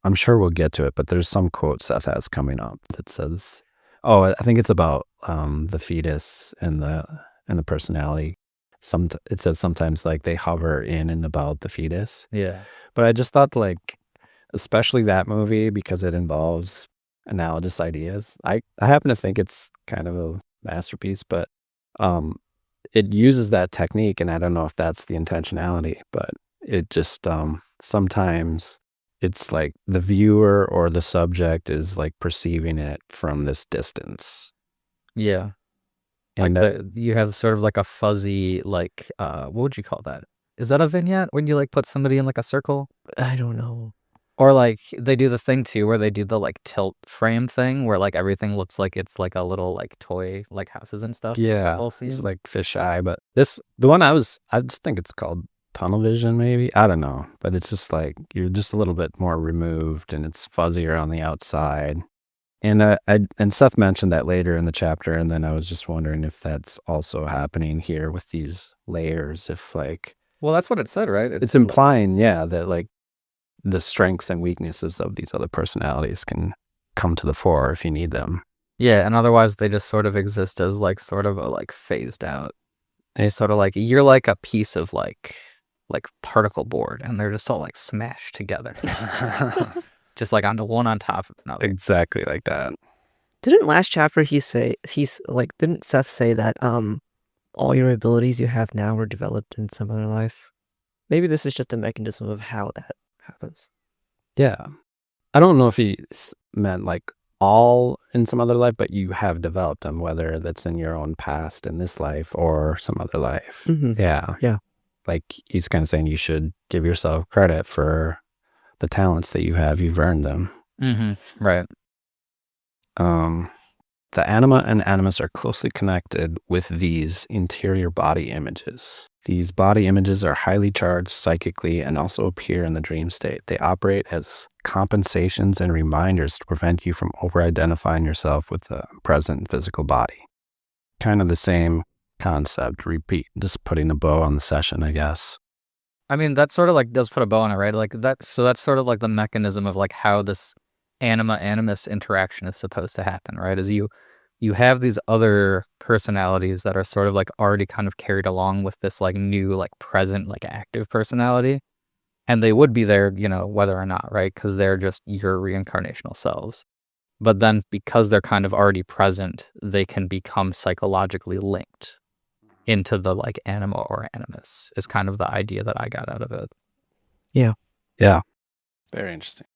Speaker 1: I'm sure we'll get to it, but there's some quote Seth has coming up that says, oh, I think it's about the fetus and the personality. It says sometimes like they hover in and about the fetus.
Speaker 2: Yeah.
Speaker 1: But I just thought like, especially that movie, because it involves analogous ideas. I happen to think it's kind of a masterpiece, but it uses that technique, and I don't know if that's the intentionality, but it just sometimes it's like the viewer or the subject is like perceiving it from this distance.
Speaker 2: Yeah.
Speaker 1: And
Speaker 2: Like you have sort of like a fuzzy, like, what would you call that? Is that a vignette when you like put somebody in like a circle?
Speaker 3: I don't know.
Speaker 2: Or like they do the thing too where they do the like tilt frame thing where like everything looks like it's like a little like toy like houses and stuff.
Speaker 1: yeah,
Speaker 2: All
Speaker 1: it's
Speaker 2: scenes.
Speaker 1: like fisheye, but the one I just think it's called tunnel vision, maybe. I don't know, but it's just like you're just a little bit more removed, and it's fuzzier on the outside. And and Seth mentioned that later in the chapter, and then I was just wondering if that's also happening here with these layers. If like,
Speaker 2: Well, that's what it said, right?
Speaker 1: it's implying, yeah, that like the strengths and weaknesses of these other personalities can come to the fore if you need them.
Speaker 2: Yeah, and otherwise they just sort of exist as like sort of a like phased out. They sort of like you're like a piece of like particle board, and they're just all like smashed together, just like onto one on top of another.
Speaker 1: Exactly like that.
Speaker 3: Didn't last chapter didn't Seth say that all your abilities you have now were developed in some other life? Maybe this is just a mechanism of how that happens.
Speaker 1: Yeah. I don't know if he meant like all in some other life, but you have developed them, whether that's in your own past in this life or some other life.
Speaker 3: Mhm.
Speaker 1: Yeah.
Speaker 3: Yeah.
Speaker 1: Like he's kind of saying you should give yourself credit for the talents that you have. You've earned them.
Speaker 2: Mm-hmm. Right.
Speaker 1: The anima and animus are closely connected with these interior body images. These body images are highly charged psychically and also appear in the dream state. They operate as compensations and reminders to prevent you from over-identifying yourself with the present physical body. Kind of the same concept, repeat, just putting a bow on the session, I guess.
Speaker 2: I mean, that sort of like does put a bow on it, right? Like that. So that's sort of like the mechanism of like how this anima animus interaction is supposed to happen, right? Is you have these other personalities that are sort of like already kind of carried along with this like new like present like active personality, and they would be there, you know, whether or not, right? Because they're just your reincarnational selves. But then because they're kind of already present, they can become psychologically linked into the like anima or animus is kind of the idea that I got out of it.
Speaker 3: Yeah.
Speaker 1: Yeah. Very interesting.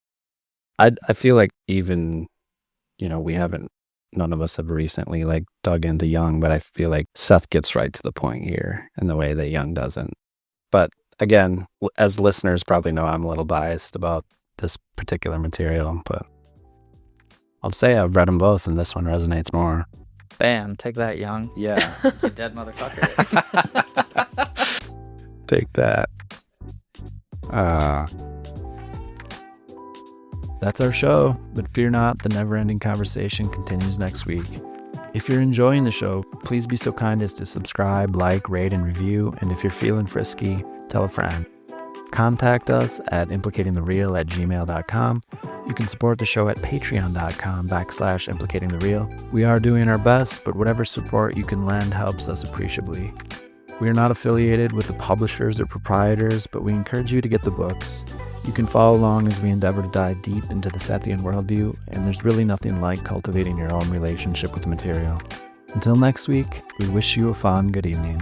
Speaker 1: I feel like even, you know, none of us have recently like dug into Jung, but I feel like Seth gets right to the point here in the way that Jung doesn't. But again, as listeners probably know, I'm a little biased about this particular material, but I'll say I've read them both and this one resonates more.
Speaker 2: Bam, take that, Jung.
Speaker 1: Yeah.
Speaker 2: You dead motherfucker.
Speaker 1: Take that. That's our show, but fear not, the never-ending conversation continues next week. If you're enjoying the show, please be so kind as to subscribe, like, rate, and review, and if you're feeling frisky, tell a friend. Contact us at implicatingthereal@gmail.com. You can support the show at patreon.com/implicatingthereal. We are doing our best, but whatever support you can lend helps us appreciably. We are not affiliated with the publishers or proprietors, but we encourage you to get the books. You can follow along as we endeavor to dive deep into the Sethian worldview, and there's really nothing like cultivating your own relationship with the material. Until next week, we wish you a fond good evening.